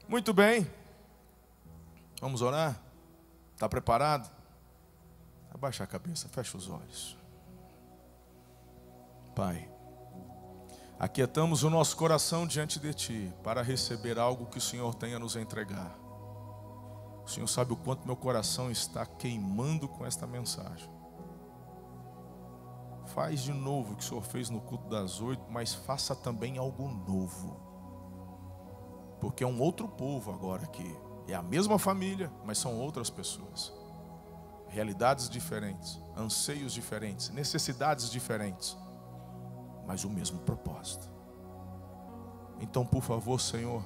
Muito bem. Vamos orar? Está preparado? Abaixa a cabeça, fecha os olhos. Pai, aquietamos o nosso coração diante de Ti para receber algo que o Senhor tem a nos entregar. O Senhor sabe o quanto meu coração está queimando com esta mensagem. Faz de novo o que o Senhor fez no culto das 8, mas faça também algo novo. Porque é um outro povo agora aqui. É a mesma família, mas são outras pessoas. Realidades diferentes, anseios diferentes, necessidades diferentes, mas o mesmo propósito. Então, por favor, Senhor,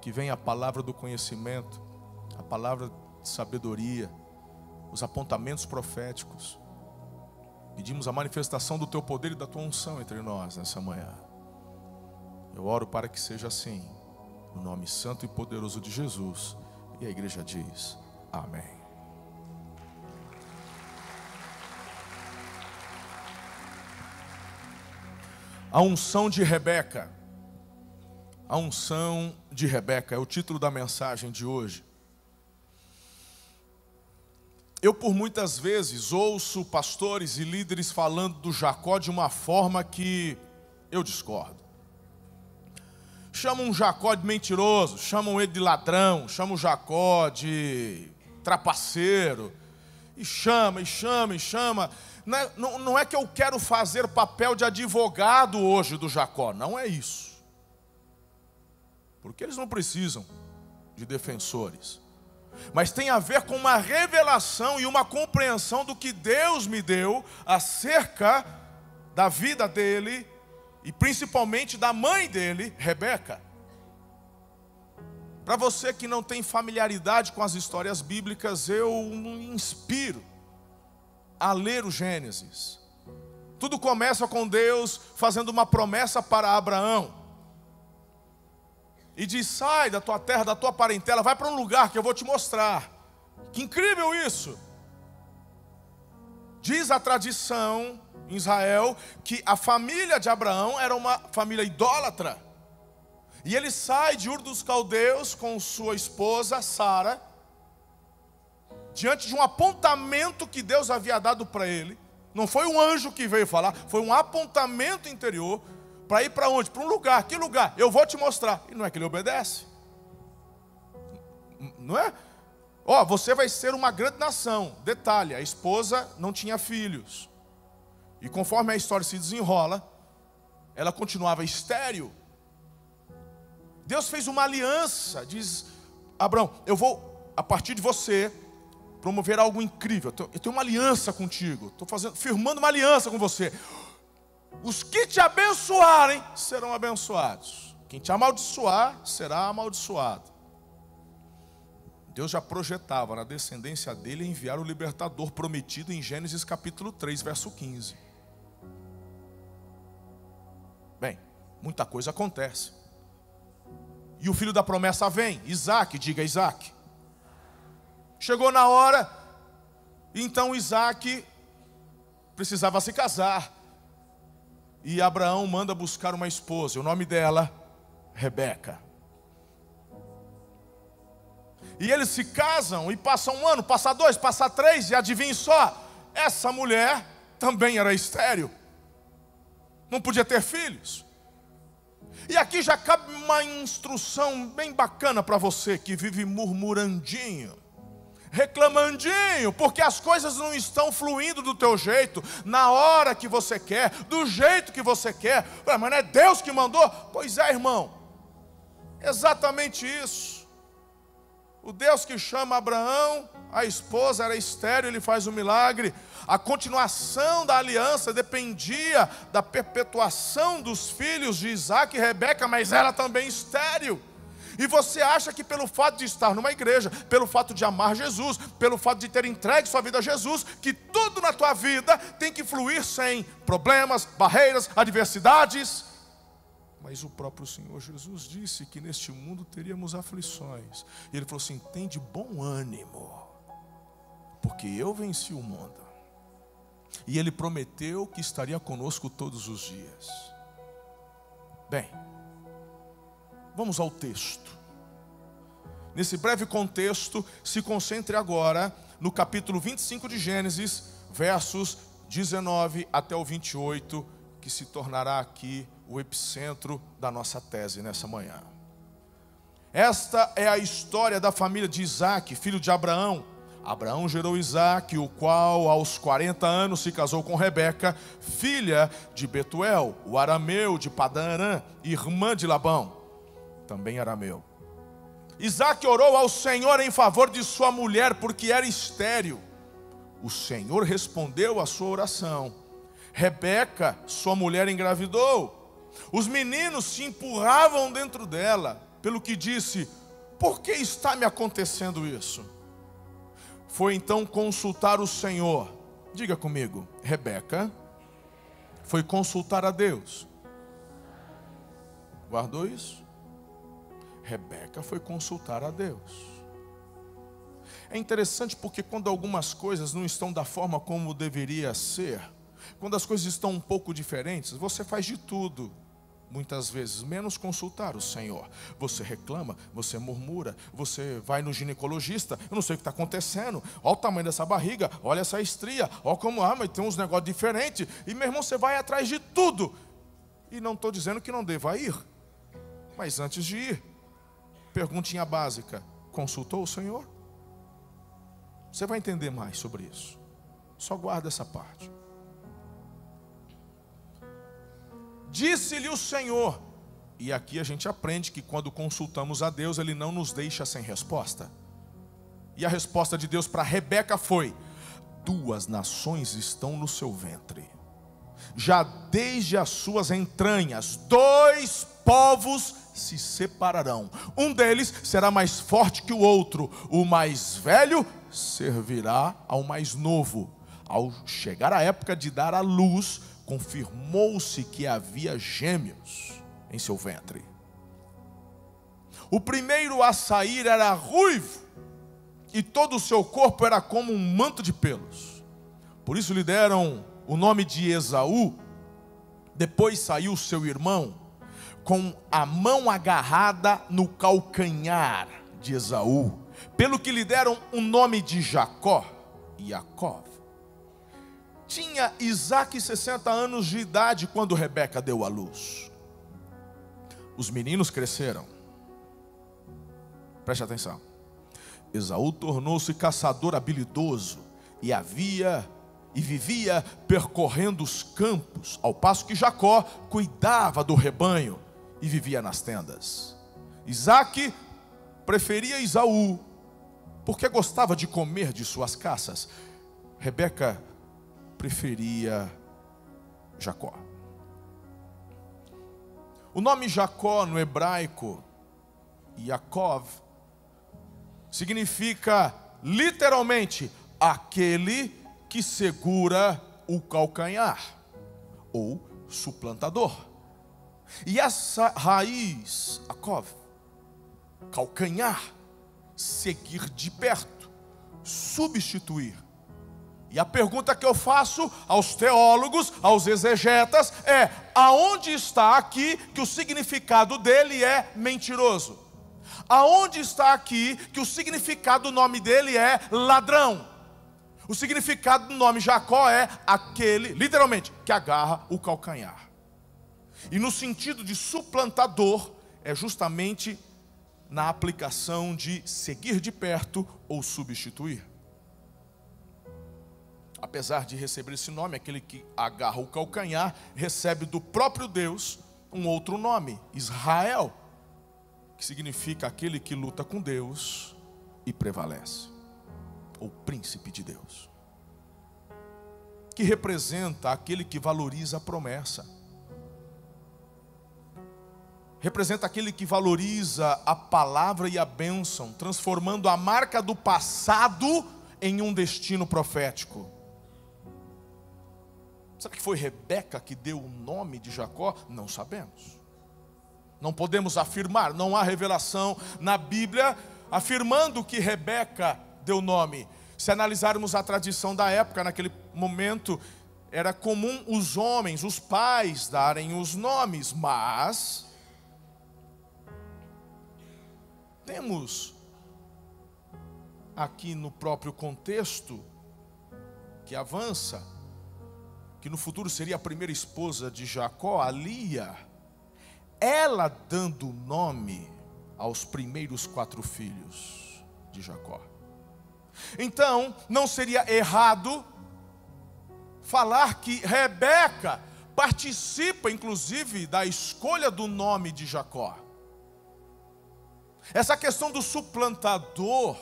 que venha a palavra do conhecimento, a palavra de sabedoria, os apontamentos proféticos. Pedimos a manifestação do Teu poder e da Tua unção entre nós nessa manhã. Eu oro para que seja assim, no nome santo e poderoso de Jesus. E a igreja diz, amém. A unção de Rebeca. A unção de Rebeca é o título da mensagem de hoje. Eu por muitas vezes ouço pastores e líderes falando do Jacó de uma forma que eu discordo. Chamam Jacó de mentiroso, chamam ele de ladrão, chamam Jacó de trapaceiro. E chama. Não é que eu quero fazer papel de advogado hoje do Jacó, não é isso. Porque eles não precisam de defensores. Mas tem a ver com uma revelação e uma compreensão do que Deus me deu acerca da vida dele e principalmente da mãe dele, Rebeca. Para você que não tem familiaridade com as histórias bíblicas, eu inspiro a ler o Gênesis. Tudo começa com Deus fazendo uma promessa para Abraão. E diz, sai da tua terra, da tua parentela, vai para um lugar que eu vou te mostrar. Que incrível isso! Diz a tradição em Israel que a família de Abraão era uma família idólatra. E ele sai de Ur dos Caldeus com sua esposa, Sara, diante de um apontamento que Deus havia dado para ele. Não foi um anjo que veio falar, foi um apontamento interior. Para ir para onde? Para um lugar. Que lugar? Eu vou te mostrar. E não é que ele obedece. Não é? Ó, você vai ser uma grande nação. Detalhe, a esposa não tinha filhos. E conforme a história se desenrola, ela continuava estéril. Deus fez uma aliança. Diz, Abraão, eu vou, a partir de você, promover algo incrível. Eu tenho uma aliança contigo. Estou firmando uma aliança com você. Os que te abençoarem serão abençoados. Quem te amaldiçoar será amaldiçoado. Deus já projetava na descendência dele enviar o libertador prometido em Gênesis capítulo 3, verso 15. Bem, muita coisa acontece. E o filho da promessa vem, Isaac, diga Isaac. Chegou na hora, então Isaac precisava se casar. E Abraão manda buscar uma esposa, o nome dela, Rebeca. E eles se casam e passam um ano, passa dois, passa três, e adivinhe só, essa mulher também era estéril. Não podia ter filhos. E aqui já cabe uma instrução bem bacana para você que vive murmurandinho, reclamandinho, porque as coisas não estão fluindo do teu jeito, na hora que você quer, do jeito que você quer. Mas não é Deus que mandou? Pois é, irmão, exatamente isso. O Deus que chama Abraão, a esposa era estéril, ele faz um milagre. A continuação da aliança dependia da perpetuação dos filhos de Isaac e Rebeca, mas ela também estéril. E você acha que pelo fato de estar numa igreja, pelo fato de amar Jesus, pelo fato de ter entregue sua vida a Jesus, que tudo na tua vida tem que fluir sem problemas, barreiras, adversidades? Mas o próprio Senhor Jesus disse que neste mundo teríamos aflições. E Ele falou assim, tem de bom ânimo, porque eu venci o mundo. E Ele prometeu que estaria conosco todos os dias. Bem, vamos ao texto. nesse breve contexto, se concentre agora no capítulo 25 de Gênesis, versos 19 até o 28, que se tornará aqui o epicentro da nossa tese nessa manhã. Esta é a história da família de Isaque, filho de Abraão. Abraão gerou Isaque, o qual aos 40 anos se casou com Rebeca, filha de Betuel, o arameu de Padã-Arã, irmã de Labão, também arameu. Isaque orou ao Senhor em favor de sua mulher, porque era estéril. O Senhor respondeu à sua oração. Rebeca, sua mulher, engravidou. Os meninos se empurravam dentro dela, pelo que disse: por que está me acontecendo isso? Foi então consultar o Senhor. Diga comigo, Rebeca foi consultar a Deus. Guardou isso? Rebeca foi consultar a Deus. É interessante porque quando algumas coisas não estão da forma como deveria ser, quando as coisas estão um pouco diferentes, você faz de tudo, muitas vezes, menos consultar o Senhor. Você reclama, você murmura, você vai no ginecologista: eu não sei o que está acontecendo, olha o tamanho dessa barriga, olha essa estria, olha como, mas tem uns negócios diferentes. E meu irmão, você vai atrás de tudo. E não estou dizendo que não deva ir, mas antes de ir, perguntinha básica: consultou o Senhor? Você vai entender mais sobre isso. Só guarda essa parte. Disse-lhe o Senhor. E aqui a gente aprende que quando consultamos a Deus, Ele não nos deixa sem resposta. E a resposta de Deus para Rebeca foi: 2 nações estão no seu ventre, já desde as suas entranhas 2 povos se separarão. Um deles será mais forte que o outro, o mais velho servirá ao mais novo. Ao chegar a época de dar à luz, confirmou-se que havia gêmeos em seu ventre. O primeiro a sair era ruivo, e todo o seu corpo era como um manto de pelos. Por isso lhe deram o nome de Esaú. Depois saiu seu irmão, com a mão agarrada no calcanhar de Esaú, pelo que lhe deram o nome de Jacó, Jacó. Tinha Isaque 60 anos de idade quando Rebeca deu à luz. Os meninos cresceram. Preste atenção. Esaú tornou-se caçador habilidoso e vivia percorrendo os campos, ao passo que Jacó cuidava do rebanho e vivia nas tendas. Isaque preferia Esaú porque gostava de comer de suas caças. Rebeca preferia Jacó. O nome Jacó no hebraico, Yaakov, significa literalmente aquele que segura o calcanhar, ou suplantador. E essa raiz, Yaakov, calcanhar, seguir de perto, substituir. E a pergunta que eu faço aos teólogos, aos exegetas, é: aonde está aqui que o significado dele é mentiroso? Aonde está aqui que o significado do nome dele é ladrão? O significado do nome Jacó é aquele, literalmente, que agarra o calcanhar. E no sentido de suplantador, é justamente na aplicação de seguir de perto ou substituir. Apesar de receber esse nome, aquele que agarra o calcanhar recebe do próprio Deus um outro nome, Israel, que significa aquele que luta com Deus e prevalece, ou príncipe de Deus, que representa aquele que valoriza a promessa, representa aquele que valoriza a palavra e a bênção, transformando a marca do passado em um destino profético. Será que foi Rebeca que deu o nome de Jacó? Não sabemos. Não podemos afirmar, não há revelação na Bíblia afirmando que Rebeca deu o nome. Se analisarmos a tradição da época, naquele momento, era comum os homens, os pais, darem os nomes, mas temos aqui no próprio contexto que avança, que no futuro seria a primeira esposa de Jacó, a Lia, ela dando nome aos primeiros 4 filhos de Jacó. Então, não seria errado falar que Rebeca participa, inclusive, da escolha do nome de Jacó. Essa questão do suplantador,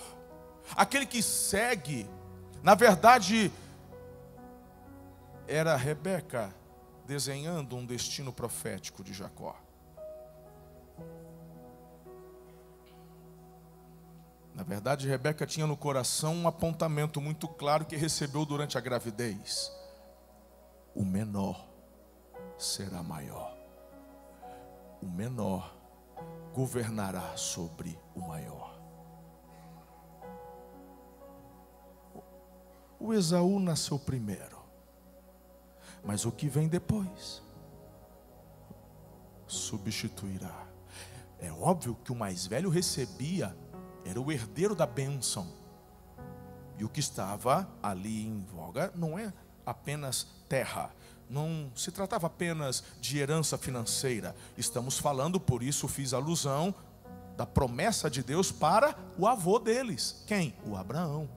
aquele que segue, na verdade, era Rebeca desenhando um destino profético de Jacó. Na verdade, Rebeca tinha no coração um apontamento muito claro que recebeu durante a gravidez: o menor será maior. O menor governará sobre o maior. O Esaú nasceu primeiro, mas o que vem depois substituirá. É óbvio que o mais velho recebia, era o herdeiro da bênção. E o que estava ali em voga não é apenas terra, não se tratava apenas de herança financeira. Estamos falando, por isso fiz alusão, da promessa de Deus para o avô deles. Quem? O Abraão.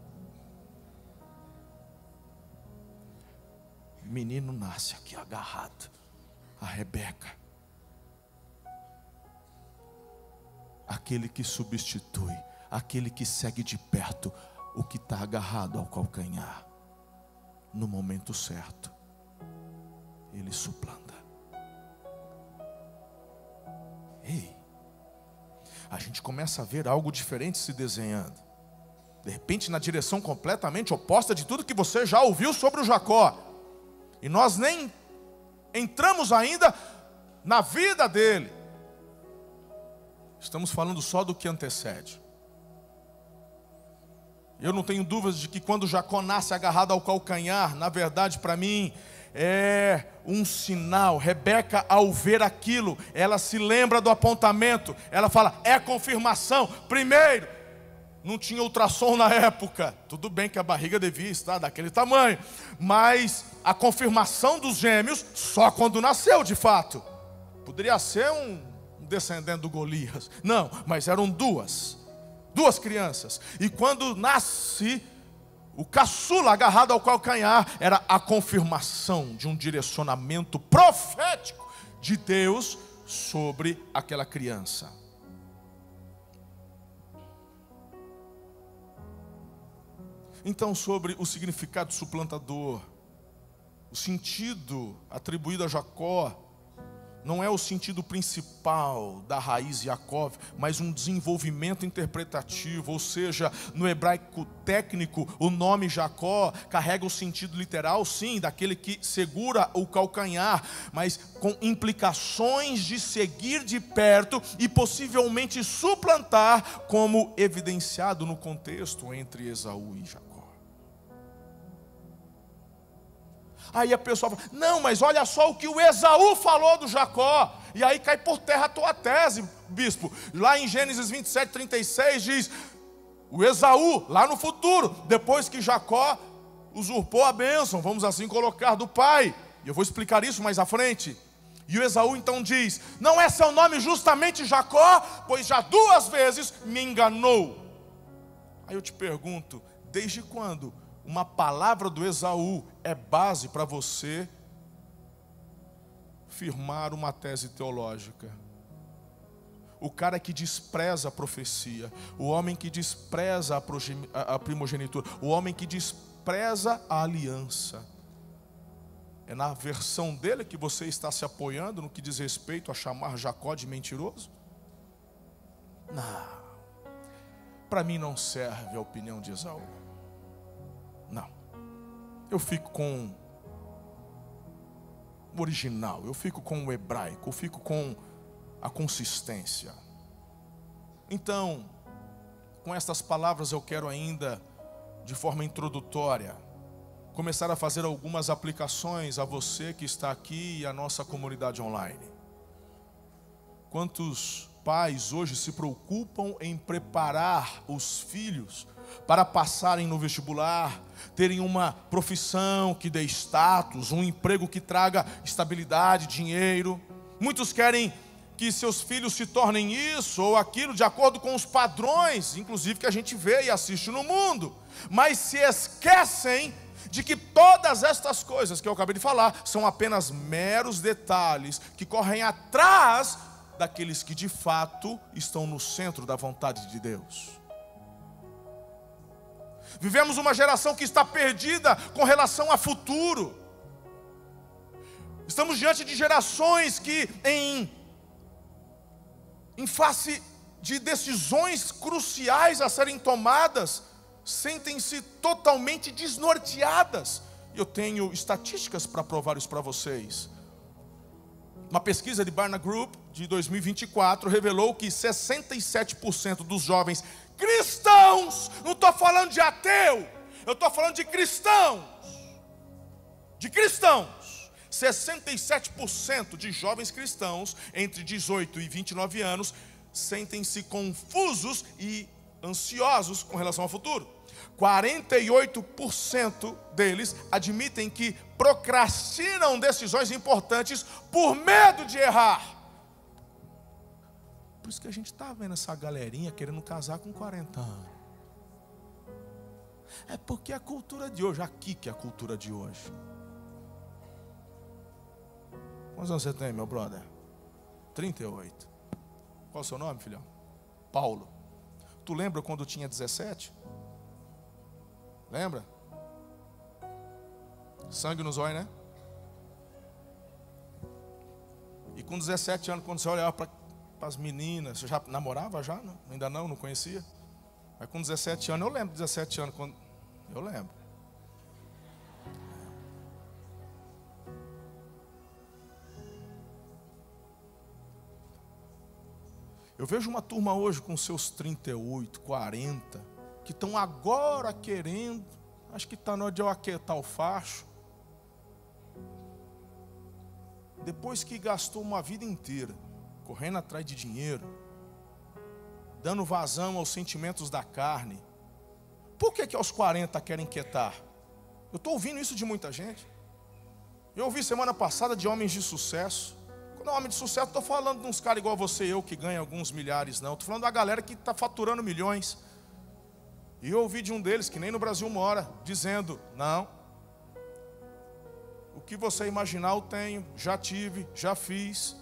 O menino nasce aqui agarrado a Rebeca. Aquele que substitui, aquele que segue de perto o que está agarrado ao calcanhar. No momento certo, ele suplanta. Ei, a gente começa a ver algo diferente se desenhando. De repente, na direção completamente oposta de tudo que você já ouviu sobre o Jacó. E nós nem entramos ainda na vida dele. Estamos falando só do que antecede. Eu não tenho dúvidas de que quando Jacó nasce agarrado ao calcanhar, na verdade, para mim, é um sinal. Rebeca, ao ver aquilo, ela se lembra do apontamento. Ela fala, é confirmação. Primeiro, não tinha ultrassom na época. Tudo bem que a barriga devia estar daquele tamanho, mas a confirmação dos gêmeos só quando nasceu de fato. Poderia ser um descendente do Golias. Não, mas eram duas crianças. E quando nasce o caçula agarrado ao calcanhar, era a confirmação de um direcionamento profético de Deus sobre aquela criança. Então, sobre o significado suplantador, o sentido atribuído a Jacó não é o sentido principal da raiz Yaakov, mas um desenvolvimento interpretativo. Ou seja, no hebraico técnico, o nome Jacó carrega o sentido literal, sim, daquele que segura o calcanhar, mas com implicações de seguir de perto e possivelmente suplantar, como evidenciado no contexto entre Esaú e Jacó. Aí a pessoa fala, não, mas olha só o que o Esaú falou do Jacó. E aí cai por terra a tua tese, bispo. Lá em Gênesis 27, 36 diz, o Esaú, lá no futuro, depois que Jacó usurpou a bênção, vamos assim colocar, do pai. E eu vou explicar isso mais à frente. E o Esaú então diz, não é seu nome justamente Jacó? Pois já 2 vezes me enganou. Aí eu te pergunto, desde quando uma palavra do Esaú é base para você firmar uma tese teológica? O cara que despreza a profecia, o homem que despreza a primogenitura, o homem que despreza a aliança, é na versão dele que você está se apoiando no que diz respeito a chamar Jacó de mentiroso? Não, para mim não serve a opinião de Esaú. Não, eu fico com o original, eu fico com o hebraico, eu fico com a consistência. Então, com estas palavras eu quero ainda, de forma introdutória, começar a fazer algumas aplicações a você que está aqui e à nossa comunidade online. Quantos pais hoje se preocupam em preparar os filhos para passarem no vestibular, terem uma profissão que dê status, um emprego que traga estabilidade, dinheiro. Muitos querem que seus filhos se tornem isso ou aquilo, de acordo com os padrões, inclusive que a gente vê e assiste no mundo. Mas se esquecem de que todas estas coisas que eu acabei de falar são apenas meros detalhes que correm atrás daqueles que de fato estão no centro da vontade de Deus. Vivemos uma geração que está perdida com relação a futuro. Estamos diante de gerações que em face de decisões cruciais a serem tomadas, sentem-se totalmente desnorteadas. Eu tenho estatísticas para provar isso para vocês. Uma pesquisa de Barna Group de 2024 revelou que 67% dos jovens cristãos, não estou falando de ateu, eu estou falando de cristãos. 67% de jovens cristãos entre 18 e 29 anos sentem-se confusos e ansiosos com relação ao futuro. 48% deles admitem que procrastinam decisões importantes por medo de errar. Por isso que a gente está vendo essa galerinha querendo casar com 40 anos. É porque a cultura de hoje, aqui que é a cultura de hoje. Quantos anos você tem, meu brother? 38. Qual é o seu nome, filhão? Paulo. Tu lembra quando tinha 17? Lembra? Sangue nos olhos, né? E com 17 anos, quando você olhava para as meninas, você já namorava já? Não? Ainda não conhecia? Mas com 17 anos, eu lembro de 17 anos, eu lembro. Eu vejo uma turma hoje com seus 38, 40, que estão agora querendo, acho que está na hora de eu aquietar o facho. Depois que gastou uma vida inteira, correndo atrás de dinheiro, dando vazão aos sentimentos da carne. Por que aos 40 querem quietar? Eu estou ouvindo isso de muita gente. Eu ouvi semana passada de homens de sucesso. Quando é homem de sucesso, estou falando de uns caras igual você e eu, que ganham alguns milhares, não. Estou falando da galera que está faturando milhões. E eu ouvi de um deles, que nem no Brasil mora, dizendo: não, o que você imaginar eu tenho, já tive, já fiz.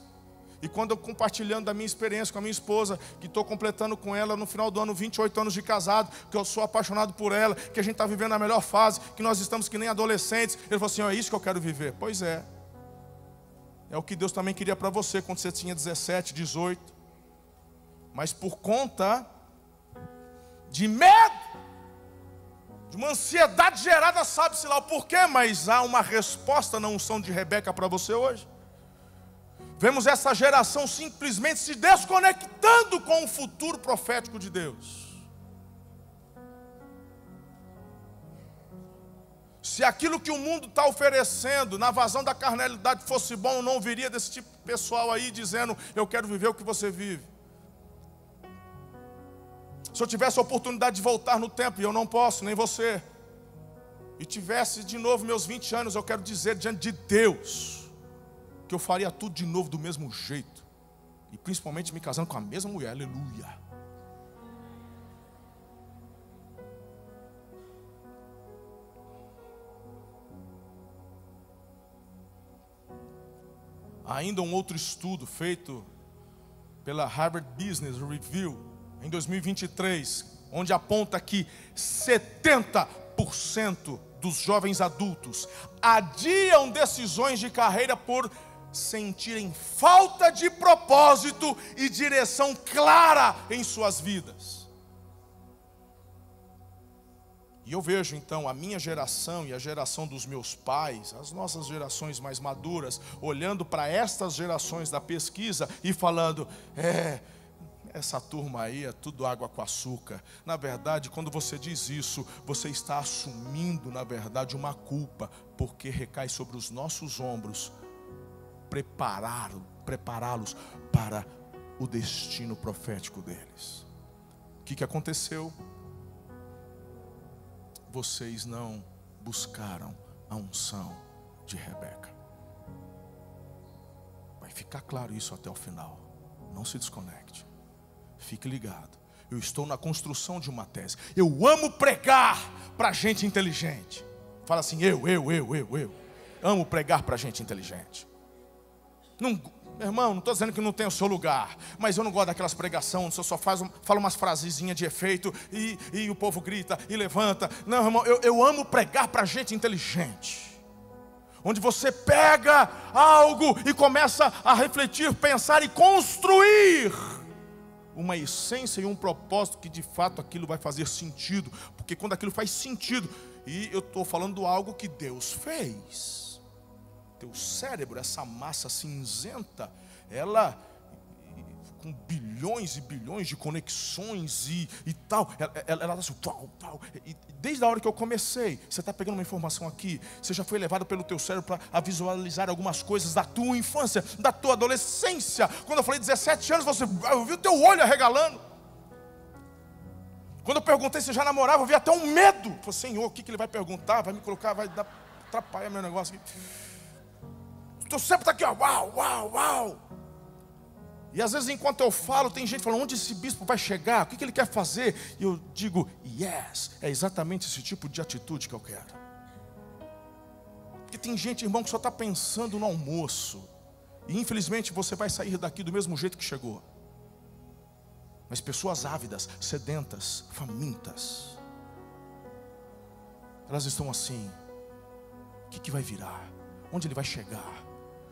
E quando eu compartilhando da minha experiência com a minha esposa, que estou completando com ela no final do ano 28 anos de casado, que eu sou apaixonado por ela, que a gente está vivendo a melhor fase, que nós estamos que nem adolescentes. Ele falou assim: é isso que eu quero viver. Pois é. É o que Deus também queria para você quando você tinha 17, 18. Mas por conta de medo, de uma ansiedade gerada, sabe-se lá o porquê, mas há uma resposta na unção de Rebeca para você hoje. Vemos essa geração simplesmente se desconectando com o futuro profético de Deus. Se aquilo que o mundo está oferecendo na vazão da carnalidade fosse bom, eu não viria desse tipo de pessoal aí dizendo: eu quero viver o que você vive. Se eu tivesse a oportunidade de voltar no tempo, e eu não posso, nem você, e tivesse de novo meus 20 anos, eu quero dizer diante de Deus que eu faria tudo de novo do mesmo jeito, e principalmente me casando com a mesma mulher. Aleluia. Ainda um outro estudo feito pela Harvard Business Review em 2023, onde aponta que 70% dos jovens adultos adiam decisões de carreira por sentirem falta de propósito e direção clara em suas vidas. E eu vejo então a minha geração e a geração dos meus pais, as nossas gerações mais maduras, olhando para estas gerações da pesquisa e falando: essa turma aí é tudo água com açúcar. Na verdade, quando você diz isso, você está assumindo, na verdade, uma culpa, porque recai sobre os nossos ombros prepará-los para o destino profético deles. O que aconteceu? vocês não buscaram a unção de Rebeca. Vai ficar claro isso até o final. Não se desconecte. Fique ligado. Eu estou na construção de uma tese. Eu amo pregar para gente inteligente. Fala assim, eu. Amo pregar para gente inteligente. Não, meu irmão, não estou dizendo que não tem o seu lugar, mas eu não gosto daquelas pregações, você só fala umas frasezinhas de efeito e o povo grita e levanta. Não, irmão, eu amo pregar para gente inteligente. Onde você pega algo e começa a refletir, pensar e construir uma essência e um propósito que de fato aquilo vai fazer sentido. Porque quando aquilo faz sentido, e eu estou falando de algo que Deus fez. Teu cérebro, essa massa cinzenta, ela com bilhões e bilhões de conexões e tal, ela assim, tal. E desde a hora que eu comecei, você está pegando uma informação aqui, você já foi levado pelo teu cérebro para visualizar algumas coisas da tua infância, da tua adolescência. Quando eu falei 17 anos, eu vi o teu olho arregalando. Quando eu perguntei se já namorava, eu vi até um medo. Eu falei, Senhor, o que ele vai perguntar? Vai me colocar, vai atrapalhar meu negócio aqui. Teu cérebro está aqui, ó, uau. E às vezes enquanto eu falo, tem gente falando, onde esse bispo vai chegar? O que ele quer fazer? E eu digo, yes, é exatamente esse tipo de atitude que eu quero. Porque tem gente, irmão, que só está pensando no almoço. E infelizmente você vai sair daqui do mesmo jeito que chegou. Mas pessoas ávidas, sedentas, famintas, elas estão assim, o que vai virar? Onde ele vai chegar?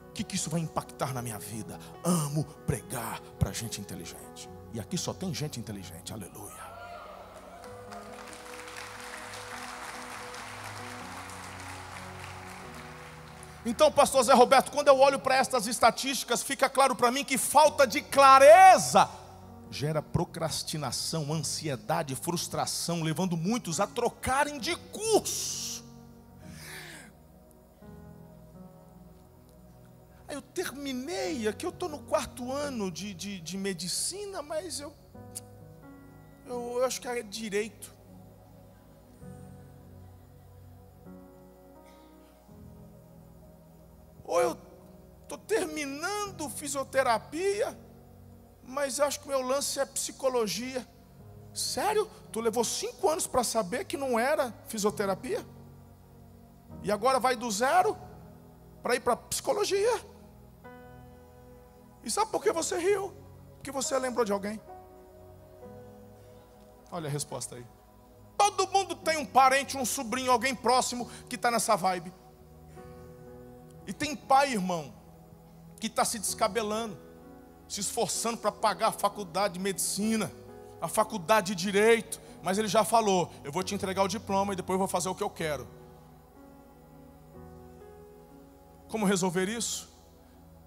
O que isso vai impactar na minha vida? Amo pregar para gente inteligente. E aqui só tem gente inteligente, aleluia. Então, pastor Zé Roberto, quando eu olho para estas estatísticas, fica claro para mim que falta de clareza gera procrastinação, ansiedade, frustração, levando muitos a trocarem de curso. Aí eu terminei, aqui eu estou no 4º ano de medicina, mas eu acho que é direito. Ou eu estou terminando fisioterapia, mas acho que o meu lance é psicologia. Sério? Tu levou 5 anos para saber que não era fisioterapia? E agora vai do zero para ir para psicologia? E sabe por que você riu? Porque você lembrou de alguém. Olha a resposta aí. Todo mundo tem um parente, um sobrinho, alguém próximo que está nessa vibe. E tem pai, irmão, que está se descabelando, se esforçando para pagar a faculdade de medicina, a faculdade de direito, mas ele já falou, eu vou te entregar o diploma e depois eu vou fazer o que eu quero. Como resolver isso?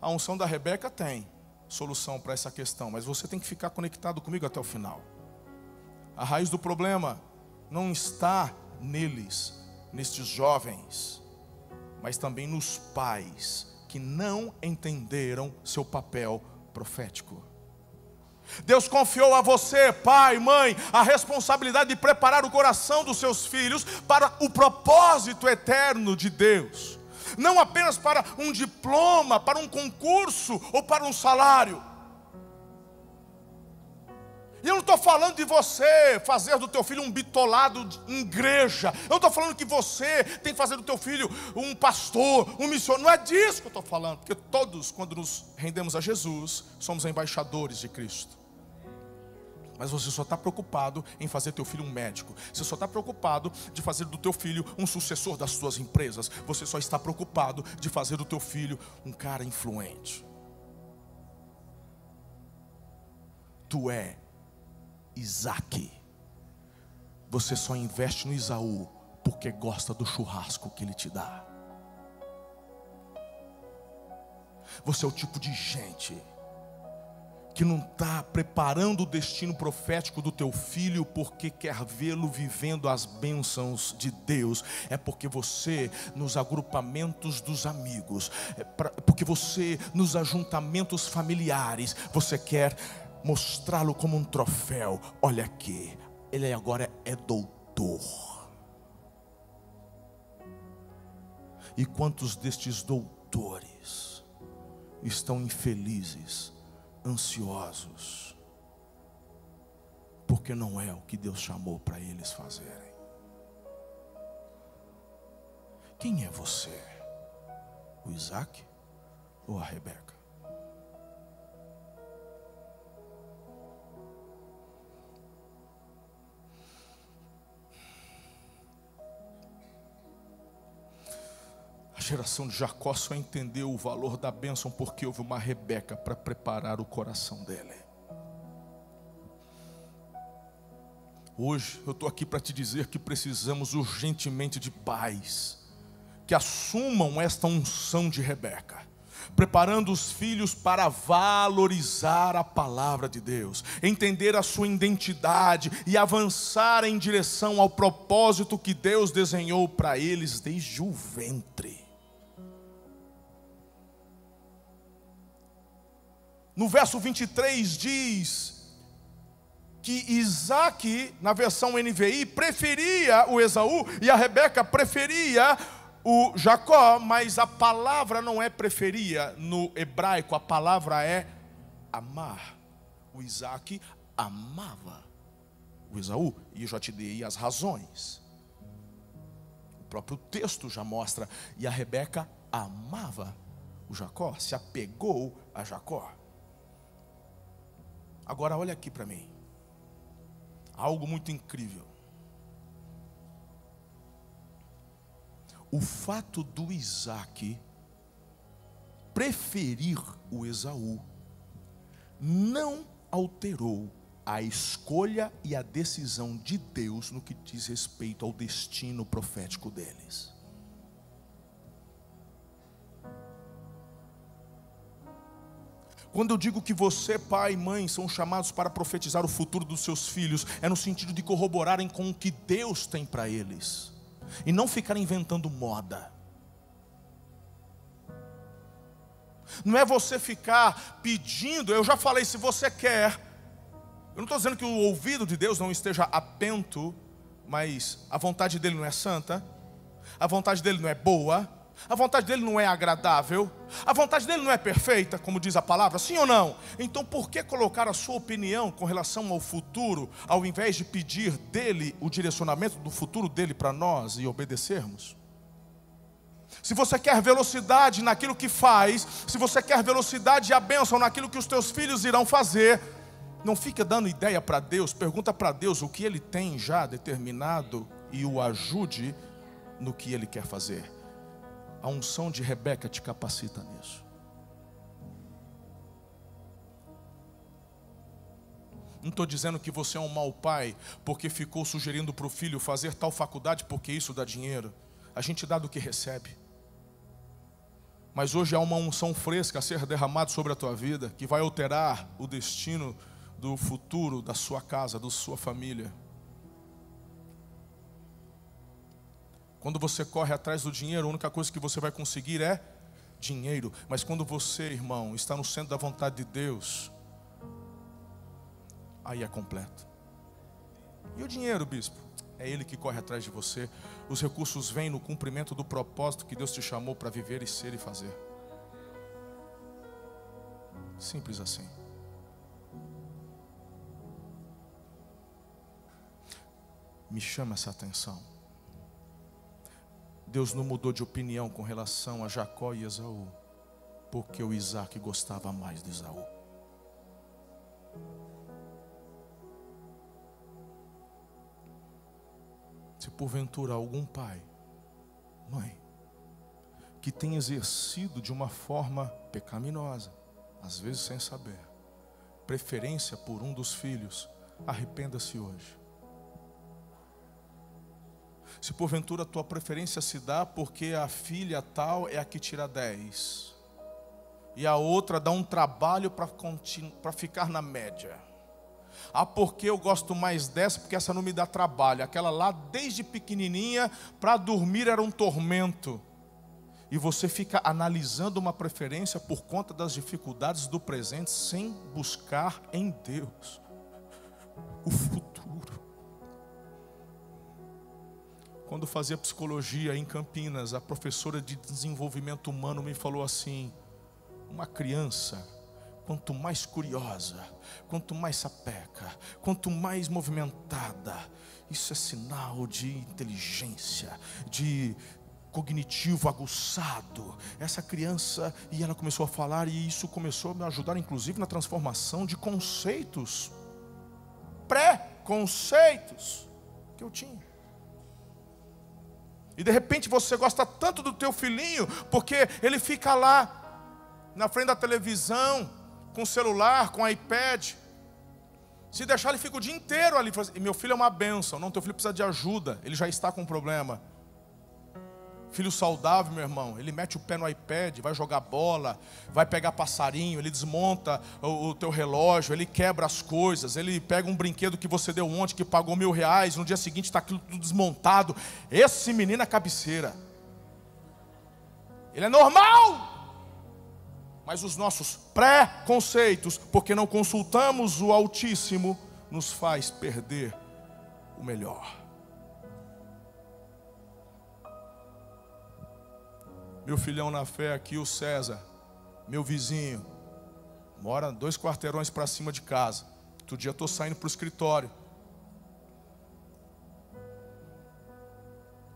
A unção da Rebeca tem solução para essa questão, mas você tem que ficar conectado comigo até o final. A raiz do problema não está neles, nestes jovens, mas também nos pais que não entenderam seu papel profético. Deus confiou a você, pai, mãe, a responsabilidade de preparar o coração dos seus filhos para o propósito eterno de Deus. Não apenas para um diploma, para um concurso ou para um salário. E eu não estou falando de você fazer do teu filho um bitolado em igreja. Eu não estou falando que você tem que fazer do teu filho um pastor, um missionário. Não é disso que eu estou falando. Porque todos, quando nos rendemos a Jesus, somos embaixadores de Cristo. Mas você só está preocupado em fazer teu filho um médico. Você só está preocupado de fazer do teu filho um sucessor das suas empresas. Você só está preocupado de fazer do teu filho um cara influente. Tu é Isaac. Você só investe no Esaú porque gosta do churrasco que ele te dá. Você é o tipo de gente que não está preparando o destino profético do teu filho porque quer vê-lo vivendo as bênçãos de Deus. É porque você, nos agrupamentos dos amigos, porque você, nos ajuntamentos familiares, você quer mostrá-lo como um troféu. Olha aqui, ele agora é doutor. E quantos destes doutores estão infelizes, ansiosos, porque não é o que Deus chamou para eles fazerem. Quem é você? O Isaac ou a Rebeca? A geração de Jacó só entendeu o valor da bênção porque houve uma Rebeca para preparar o coração dele. Hoje eu estou aqui para te dizer que precisamos urgentemente de pais que assumam esta unção de Rebeca, preparando os filhos para valorizar a palavra de Deus, entender a sua identidade e avançar em direção ao propósito que Deus desenhou para eles desde o ventre. No verso 23 diz que Isaac, na versão NVI, preferia o Esaú e a Rebeca preferia o Jacó, mas a palavra não é preferia no hebraico, a palavra é amar. O Isaac amava o Esaú, e eu já te dei as razões. O próprio texto já mostra, e a Rebeca amava o Jacó, se apegou a Jacó. Agora olha aqui para mim, algo muito incrível. O fato do Isaac preferir o Esaú não alterou a escolha e a decisão de Deus no que diz respeito ao destino profético deles. Quando eu digo que você, pai e mãe, são chamados para profetizar o futuro dos seus filhos, é no sentido de corroborarem com o que Deus tem para eles, e não ficarem inventando moda. Não é você ficar pedindo, eu já falei, se você quer, eu não estou dizendo que o ouvido de Deus não esteja atento, mas a vontade dele não é santa, a vontade dele não é boa, a vontade dele não é agradável, a vontade dele não é perfeita, como diz a palavra, sim ou não? Então por que colocar a sua opinião com relação ao futuro, ao invés de pedir dele o direcionamento do futuro dele para nós e obedecermos? Se você quer velocidade naquilo que faz, se você quer velocidade e a bênção naquilo que os teus filhos irão fazer, não fica dando ideia para Deus, pergunta para Deus o que Ele tem já determinado e o ajude no que Ele quer fazer. A unção de Rebeca te capacita nisso. Não estou dizendo que você é um mau pai porque ficou sugerindo para o filho fazer tal faculdade porque isso dá dinheiro. A gente dá do que recebe. Mas hoje há uma unção fresca a ser derramada sobre a tua vida, que vai alterar o destino do futuro da sua casa, da sua família. Quando você corre atrás do dinheiro, a única coisa que você vai conseguir é dinheiro. Mas quando você, irmão, está no centro da vontade de Deus, aí é completo. E o dinheiro, bispo? É Ele que corre atrás de você. Os recursos vêm no cumprimento do propósito que Deus te chamou para viver e ser e fazer. Simples assim. Me chama essa atenção. Deus não mudou de opinião com relação a Jacó e Esaú, porque o Isaac gostava mais de Esaú. Se porventura algum pai, mãe, que tem exercido de uma forma pecaminosa, às vezes sem saber, preferência por um dos filhos, arrependa-se hoje. Se porventura a tua preferência se dá porque a filha tal é a que tira 10 e a outra dá um trabalho para ficar na média. Ah, porque eu gosto mais dessa porque essa não me dá trabalho. Aquela lá desde pequenininha para dormir era um tormento. E você fica analisando uma preferência por conta das dificuldades do presente sem buscar em Deus o futuro. Quando fazia psicologia em Campinas, a professora de desenvolvimento humano me falou assim: uma criança, quanto mais curiosa, quanto mais sapeca, quanto mais movimentada, isso é sinal de inteligência, de cognitivo aguçado. Essa criança, e ela começou a falar, e isso começou a me ajudar inclusive na transformação de conceitos, pré-conceitos que eu tinha. E de repente você gosta tanto do teu filhinho, porque ele fica lá na frente da televisão, com o celular, com o iPad. Se deixar, ele fica o dia inteiro ali. E meu filho é uma bênção. Não, teu filho precisa de ajuda, ele já está com um problema. Filho saudável, meu irmão, ele mete o pé no iPad, vai jogar bola, vai pegar passarinho, ele desmonta o teu relógio, ele quebra as coisas, ele pega um brinquedo que você deu ontem, que pagou R$1.000, no dia seguinte está aquilo tudo desmontado. Esse menino é cabeceira. Ele é normal. Mas os nossos pré-conceitos, porque não consultamos o Altíssimo, nos faz perder o melhor. Meu filhão na fé aqui, o César, meu vizinho, mora 2 quarteirões para cima de casa. Outro dia eu estou saindo para o escritório.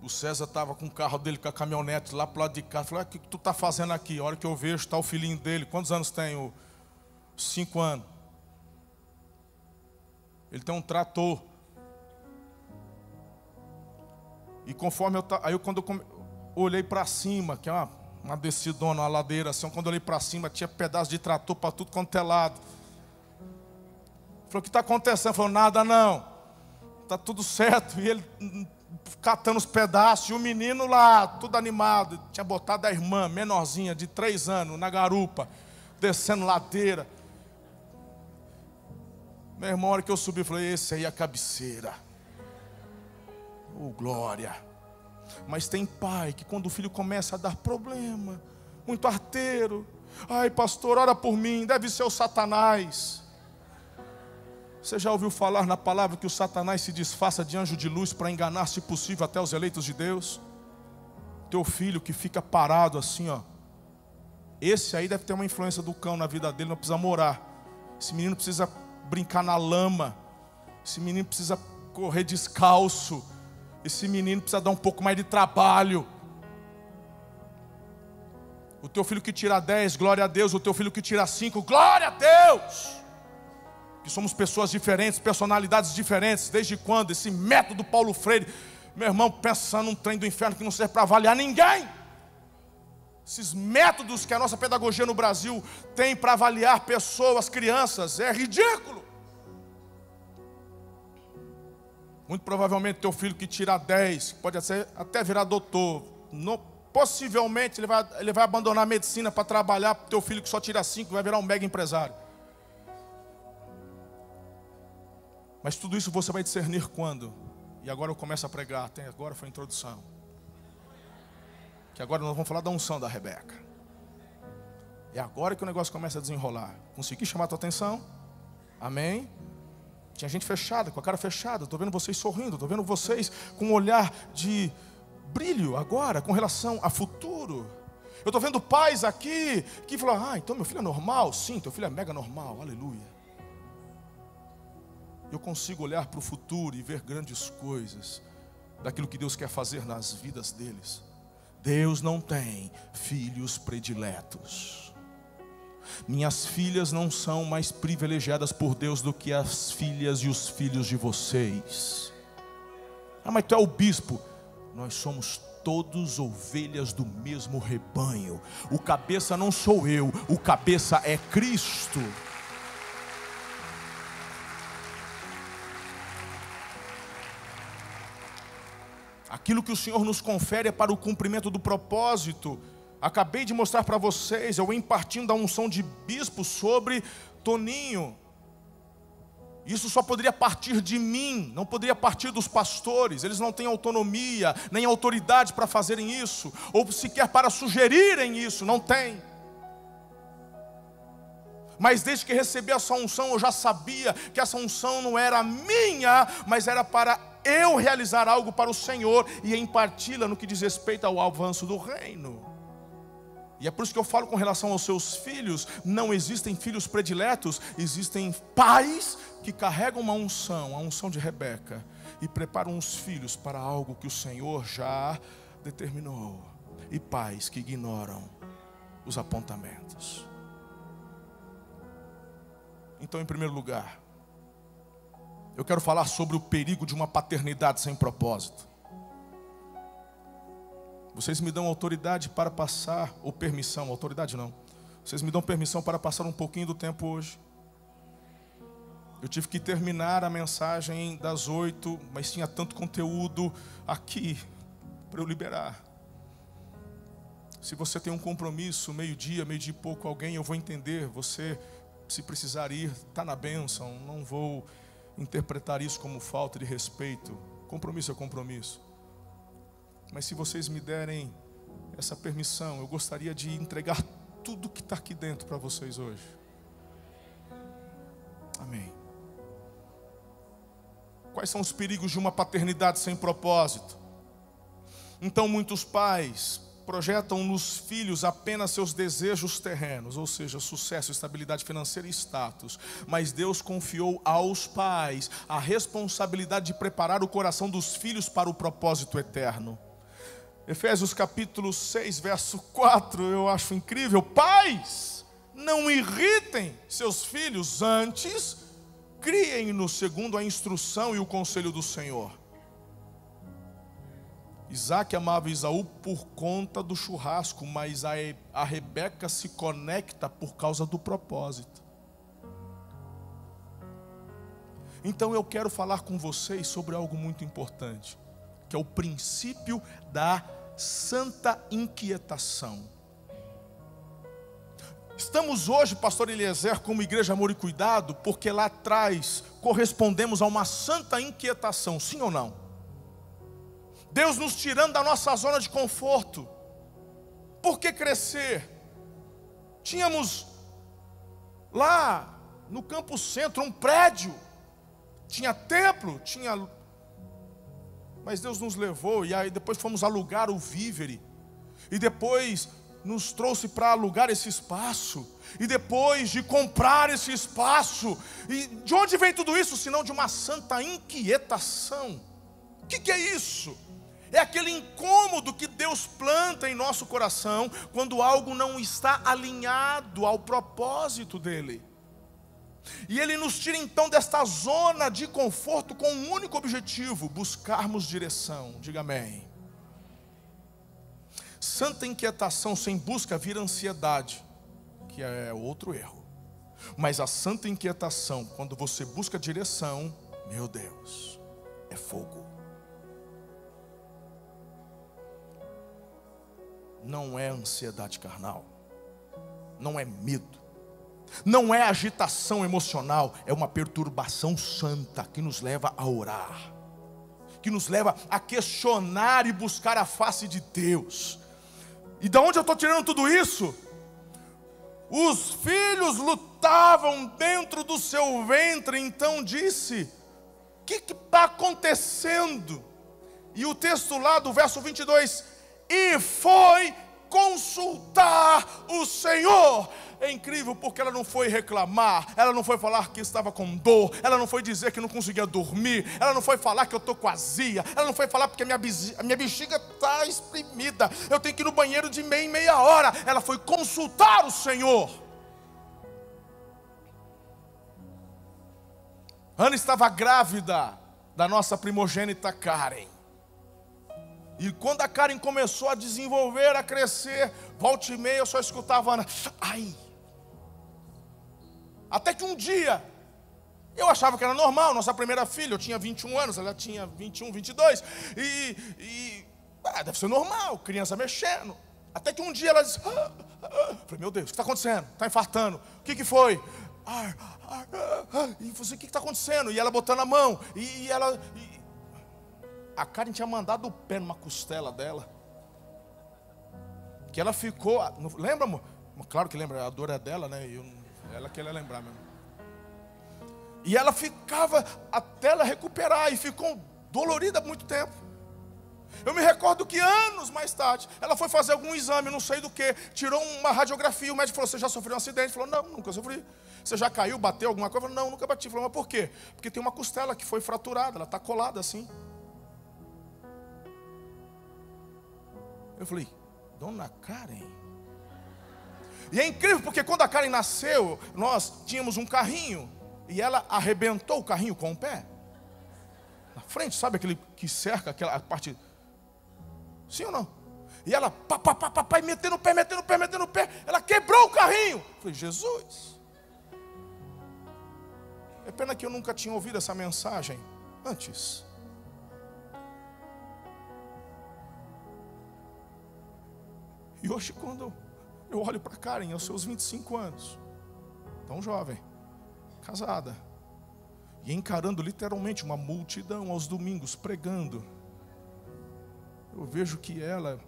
O César estava com o carro dele, com a caminhonete lá para o lado de casa. Falei: o que tu está fazendo aqui? A hora que eu vejo, está o filhinho dele. Quantos anos tem? 5 anos. Ele tem um trator. E conforme quando eu olhei para cima, que é uma descidona, uma ladeira assim, quando eu olhei para cima, tinha pedaço de trator para tudo quanto é lado. Falei: o que está acontecendo? Falou: nada não, está tudo certo. E ele catando os pedaços, e o menino lá, tudo animado, tinha botado a irmã, menorzinha, de 3 anos, na garupa, descendo ladeira. Meu irmão, a hora que eu subi, eu falei: esse aí é a cabeceira. Oh, glória. Mas tem pai que quando o filho começa a dar problema, muito arteiro: ai pastor, ora por mim, deve ser o Satanás. Você já ouviu falar na palavra que o Satanás se disfarça de anjo de luz para enganar, se possível, até os eleitos de Deus? Teu filho que fica parado assim, ó, esse aí deve ter uma influência do cão na vida dele, não precisa morar. Esse menino precisa brincar na lama, esse menino precisa correr descalço, esse menino precisa dar um pouco mais de trabalho. O teu filho que tira 10, glória a Deus. O teu filho que tira 5, glória a Deus. Que somos pessoas diferentes, personalidades diferentes. Desde quando esse método Paulo Freire, meu irmão, pensando num trem do inferno que não serve para avaliar ninguém. Esses métodos que a nossa pedagogia no Brasil tem para avaliar pessoas, crianças, é ridículo. Muito provavelmente teu filho que tira 10, pode até virar doutor, possivelmente ele vai abandonar a medicina para trabalhar. Teu filho que só tira 5 vai virar um mega empresário. Mas tudo isso você vai discernir quando? E agora eu começo a pregar. Agora foi a introdução. Que agora nós vamos falar da unção da Rebeca. É agora que o negócio começa a desenrolar. Consegui chamar a tua atenção? Amém? Tinha gente fechada, com a cara fechada. Estou vendo vocês sorrindo, estou vendo vocês com um olhar de brilho agora, com relação a futuro. Eu estou vendo pais aqui que falam: ah, então meu filho é normal. Sim, teu filho é mega normal, aleluia. Eu consigo olhar para o futuro e ver grandes coisas daquilo que Deus quer fazer nas vidas deles. Deus não tem filhos prediletos. Minhas filhas não são mais privilegiadas por Deus do que as filhas e os filhos de vocês. Ah, mas tu é o bispo. Nós somos todos ovelhas do mesmo rebanho. O cabeça não sou eu, o cabeça é Cristo. Aquilo que o Senhor nos confere é para o cumprimento do propósito. Acabei de mostrar para vocês, eu impartindo a unção de bispo sobre Toninho. Isso só poderia partir de mim, não poderia partir dos pastores. Eles não têm autonomia, nem autoridade para fazerem isso, ou sequer para sugerirem isso, não tem. Mas desde que recebi essa unção, eu já sabia que essa unção não era minha, mas era para eu realizar algo para o Senhor e em partilha no que diz respeito ao avanço do reino. E é por isso que eu falo com relação aos seus filhos, não existem filhos prediletos, existem pais que carregam uma unção, a unção de Rebeca, e preparam os filhos para algo que o Senhor já determinou, e pais que ignoram os apontamentos. Então, em primeiro lugar, eu quero falar sobre o perigo de uma paternidade sem propósito. Vocês me dão autoridade para passar, ou permissão, autoridade não. Vocês me dão permissão para passar um pouquinho do tempo hoje. Eu tive que terminar a mensagem das 8, mas tinha tanto conteúdo aqui para eu liberar. Se você tem um compromisso, meio-dia e pouco, alguém, eu vou entender. Você, se precisar ir, está na bênção. Não vou interpretar isso como falta de respeito. Compromisso é compromisso. Mas se vocês me derem essa permissão, eu gostaria de entregar tudo que está aqui dentro para vocês hoje. Amém. Quais são os perigos de uma paternidade sem propósito? Então, muitos pais projetam nos filhos apenas seus desejos terrenos, ou seja, sucesso, estabilidade financeira e status. Mas Deus confiou aos pais a responsabilidade de preparar o coração dos filhos para o propósito eterno. Efésios capítulo 6, verso 4, eu acho incrível. Pais, não irritem seus filhos, antes criem-nos segundo a instrução e o conselho do Senhor. Isaac amava Esaú por conta do churrasco, mas a Rebeca se conecta por causa do propósito. Então eu quero falar com vocês sobre algo muito importante, que é o princípio da santa inquietação. Estamos hoje, pastor Eliezer, como igreja Amor e Cuidado, porque lá atrás correspondemos a uma santa inquietação, sim ou não? Deus nos tirando da nossa zona de conforto. Por que crescer? Tínhamos lá no Campo Centro um prédio, tinha templo, mas Deus nos levou, e aí depois fomos alugar o Vívere, e depois nos trouxe para alugar esse espaço, e depois de comprar esse espaço, e de onde vem tudo isso, senão de uma santa inquietação? O que é isso? É aquele incômodo que Deus planta em nosso coração, quando algo não está alinhado ao propósito dEle. E Ele nos tira então desta zona de conforto com um único objetivo: buscarmos direção. Diga amém. Santa inquietação sem busca vira ansiedade, que é outro erro. Mas a santa inquietação, quando você busca direção, meu Deus, é fogo. Não é ansiedade carnal, não é medo, não é agitação emocional, é uma perturbação santa que nos leva a orar, que nos leva a questionar e buscar a face de Deus. E de onde eu estou tirando tudo isso? Os filhos lutavam dentro do seu ventre, então disse: o que está acontecendo? E o texto lá do verso 22, e foi consultar o Senhor. É incrível, porque ela não foi reclamar, ela não foi falar que estava com dor, ela não foi dizer que não conseguia dormir, ela não foi falar que eu estou com azia, ela não foi falar porque a minha bexiga está exprimida, eu tenho que ir no banheiro de meia em meia hora. Ela foi consultar o Senhor. Ana estava grávida da nossa primogênita Karen. E quando a Karen começou a desenvolver, a crescer, volta e meia eu só escutava a Ana: ai. Até que um dia, eu achava que era normal, nossa primeira filha, eu tinha 21 anos, ela tinha 21, 22, deve ser normal, criança mexendo. Até que um dia ela disse: falei, meu Deus, o que está acontecendo? Está infartando. O que foi? E você, o que está acontecendo? E ela botando a mão, a Karen tinha mandado o pé numa costela dela, que ela ficou, lembra, amor? Claro que lembra, a dor é dela, né? Ela queria lembrar mesmo. E ela ficava até ela recuperar, e ficou dolorida há muito tempo. Eu me recordo que anos mais tarde, ela foi fazer algum exame, não sei do que, tirou uma radiografia, o médico falou, você já sofreu um acidente? Falou, não, nunca sofri. Você já caiu, bateu alguma coisa? Falou, não, nunca bati. Falou, mas por quê? Porque tem uma costela que foi fraturada, ela está colada assim. Eu falei, dona Karen? E é incrível porque quando a Karen nasceu, nós tínhamos um carrinho, e ela arrebentou o carrinho com o pé. Na frente, sabe aquele que cerca aquela parte... Sim ou não? E ela, papai, metendo o pé, ela quebrou o carrinho. Eu falei, Jesus. É pena que eu nunca tinha ouvido essa mensagem antes. E hoje quando eu olho para Karen, aos seus 25 anos, tão jovem, casada, e encarando literalmente uma multidão aos domingos, pregando, eu vejo que ela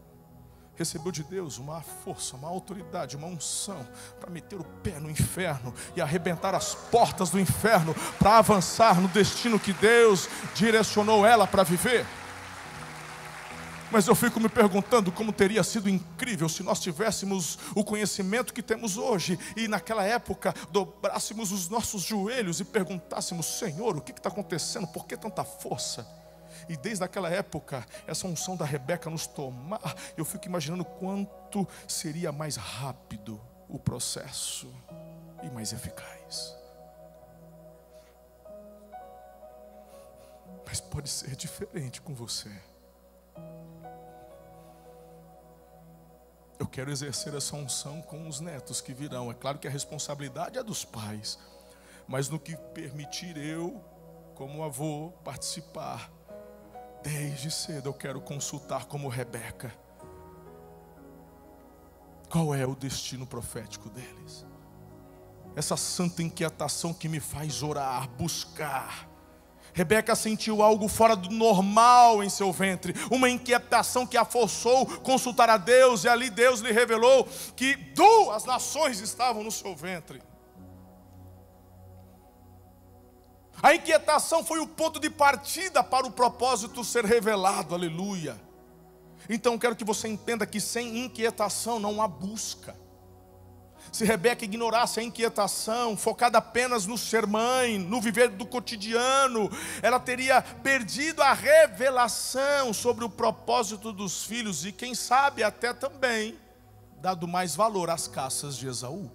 recebeu de Deus uma força, uma autoridade, uma unção para meter o pé no inferno e arrebentar as portas do inferno para avançar no destino que Deus direcionou ela para viver. Mas eu fico me perguntando como teria sido incrível se nós tivéssemos o conhecimento que temos hoje e naquela época dobrássemos os nossos joelhos e perguntássemos, Senhor, o que está acontecendo? Por que tanta força? E desde aquela época, essa unção da Rebeca nos tomar, eu fico imaginando quanto seria mais rápido o processo e mais eficaz. Mas pode ser diferente com você. Eu quero exercer essa unção com os netos que virão. É claro que a responsabilidade é dos pais, mas no que permitir eu, como avô, participar, desde cedo eu quero consultar como Rebeca. Qual é o destino profético deles? Essa santa inquietação que me faz orar, buscar. Rebeca sentiu algo fora do normal em seu ventre, uma inquietação que a forçou consultar a Deus, e ali Deus lhe revelou que 2 nações estavam no seu ventre. A inquietação foi o ponto de partida para o propósito ser revelado, aleluia. Então quero que você entenda que sem inquietação não há busca. Se Rebeca ignorasse a inquietação, focada apenas no ser mãe, no viver do cotidiano, ela teria perdido a revelação sobre o propósito dos filhos e quem sabe até também dado mais valor às caças de Esaú.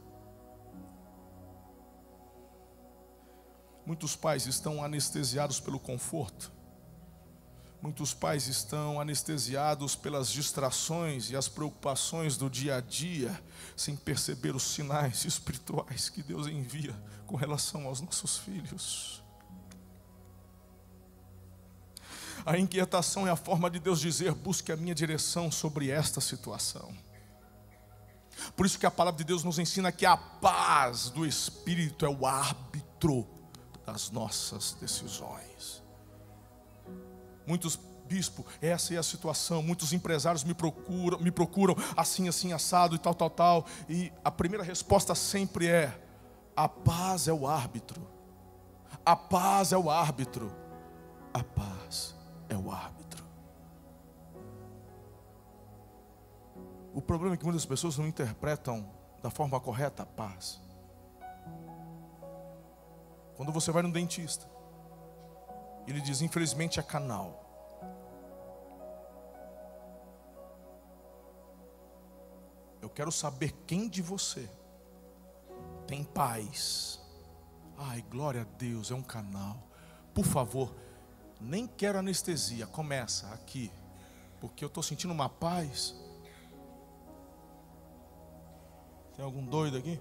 Muitos pais estão anestesiados pelo conforto. Muitos pais estão anestesiados pelas distrações e as preocupações do dia a dia, sem perceber os sinais espirituais que Deus envia com relação aos nossos filhos. A inquietação é a forma de Deus dizer, busque a minha direção sobre esta situação. Por isso que a palavra de Deus nos ensina que a paz do Espírito é o árbitro das nossas decisões. Muitos bispo, essa é a situação. Muitos empresários me procuram assim, assado e tal. E a primeira resposta sempre é: a paz é o árbitro. A paz é o árbitro. A paz é o árbitro. O problema é que muitas pessoas não interpretam da forma correta a paz. Quando você vai no dentista, ele diz, infelizmente é canal. Eu quero saber quem de você tem paz. Ai, glória a Deus, é um canal. Por favor, nem quero anestesia, começa aqui, porque eu estou sentindo uma paz. Tem algum doido aqui?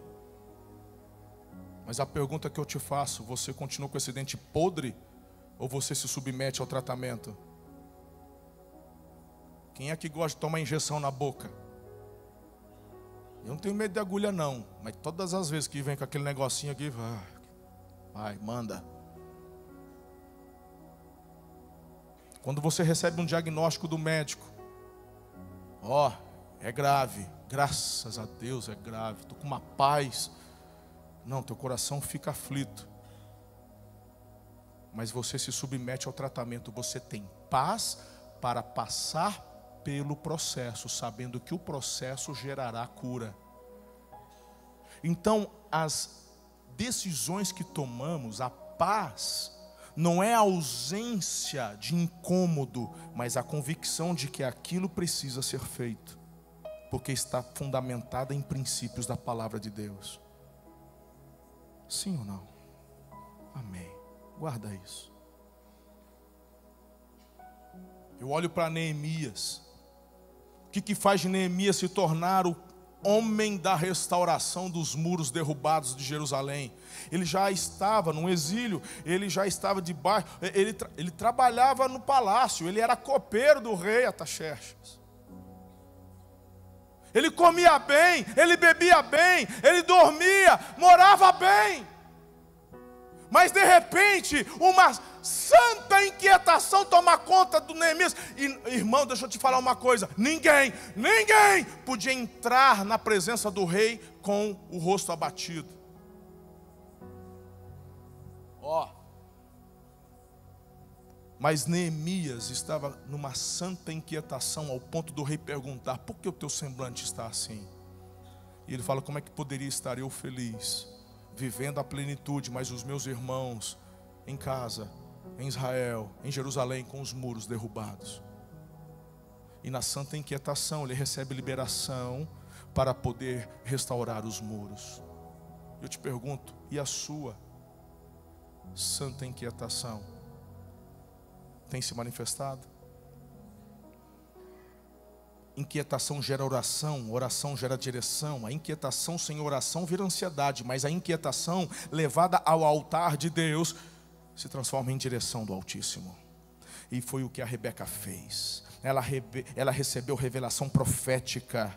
Mas a pergunta que eu te faço, você continua com esse dente podre? Ou você se submete ao tratamento? Quem é que gosta de tomar injeção na boca? Eu não tenho medo de agulha não, mas todas as vezes que vem com aquele negocinho aqui, vai, manda. Quando você recebe um diagnóstico do médico, é grave, graças a Deus é grave, estou com uma paz. Não, teu coração fica aflito. mas você se submete ao tratamento, você tem paz para passar pelo processo, sabendo que o processo gerará cura. Então, as decisões que tomamos, a paz, não é a ausência de incômodo, mas a convicção de que aquilo precisa ser feito, porque está fundamentada em princípios da palavra de Deus. Sim ou não? Amém. Guarda isso. Eu olho para Neemias. O que faz de Neemias se tornar o homem da restauração dos muros derrubados de Jerusalém? Ele já estava no exílio, ele já estava debaixo, ele trabalhava no palácio, ele era copeiro do rei Artaxerxes. Ele comia bem, ele bebia bem, ele dormia, morava bem. Mas de repente, uma santa inquietação toma conta do Neemias. E, irmão, deixa eu te falar uma coisa. Ninguém podia entrar na presença do rei com o rosto abatido. Mas Neemias estava numa santa inquietação, ao ponto do rei perguntar: por que o teu semblante está assim? E ele fala: como é que poderia estar eu feliz, vivendo a plenitude, mas os meus irmãos em casa, em Israel, em Jerusalém, com os muros derrubados? E na santa inquietação ele recebe liberação para poder restaurar os muros. Eu te pergunto, e a sua santa inquietação tem se manifestado? Inquietação gera oração, oração gera direção. A inquietação sem oração vira ansiedade, mas a inquietação levada ao altar de Deus se transforma em direção do Altíssimo. E foi o que a Rebeca fez. Ela recebeu revelação profética,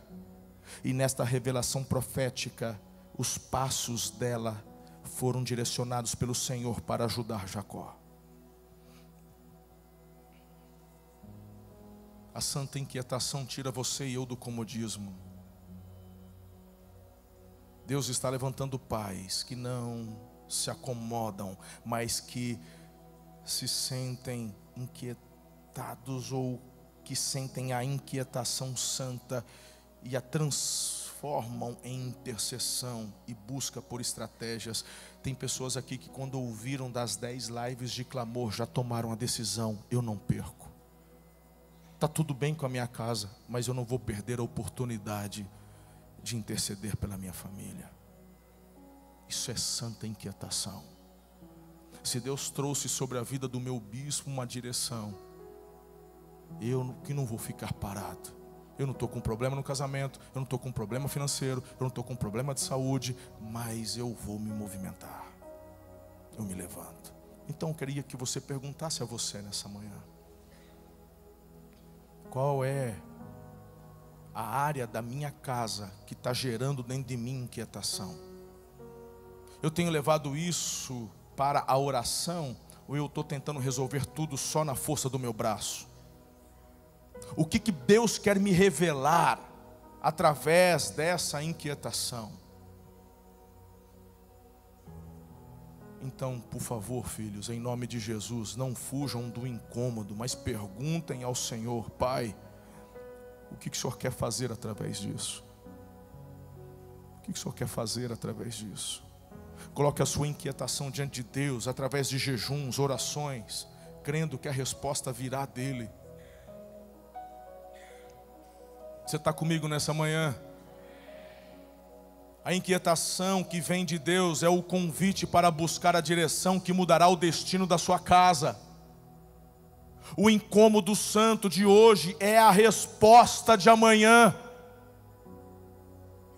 e nesta revelação profética os passos dela foram direcionados pelo Senhor para ajudar Jacó. A santa inquietação tira você e eu do comodismo. Deus está levantando pais que não se acomodam, mas que se sentem inquietados, ou que sentem a inquietação santa e a transformam em intercessão e busca por estratégias. Tem pessoas aqui que, quando ouviram das 10 lives de clamor, já tomaram a decisão: eu não perco. Está tudo bem com a minha casa, mas eu não vou perder a oportunidade de interceder pela minha família. Isso é santa inquietação. Se Deus trouxe sobre a vida do meu bispo uma direção, eu que não vou ficar parado. Eu não estou com problema no casamento, eu não estou com problema financeiro, eu não estou com problema de saúde, mas eu vou me movimentar. Eu me levanto. Então eu queria que você perguntasse a você nessa manhã: qual é a área da minha casa que está gerando dentro de mim inquietação? Eu tenho levado isso para a oração, ou eu estou tentando resolver tudo só na força do meu braço? O que Deus quer me revelar através dessa inquietação? Então, por favor, filhos, em nome de Jesus, não fujam do incômodo, mas perguntem ao Senhor: Pai, o que o Senhor quer fazer através disso? O que o Senhor quer fazer através disso? Coloque a sua inquietação diante de Deus, através de jejuns, orações, crendo que a resposta virá dEle. Você está comigo nessa manhã? A inquietação que vem de Deus é o convite para buscar a direção que mudará o destino da sua casa. O incômodo santo de hoje é a resposta de amanhã.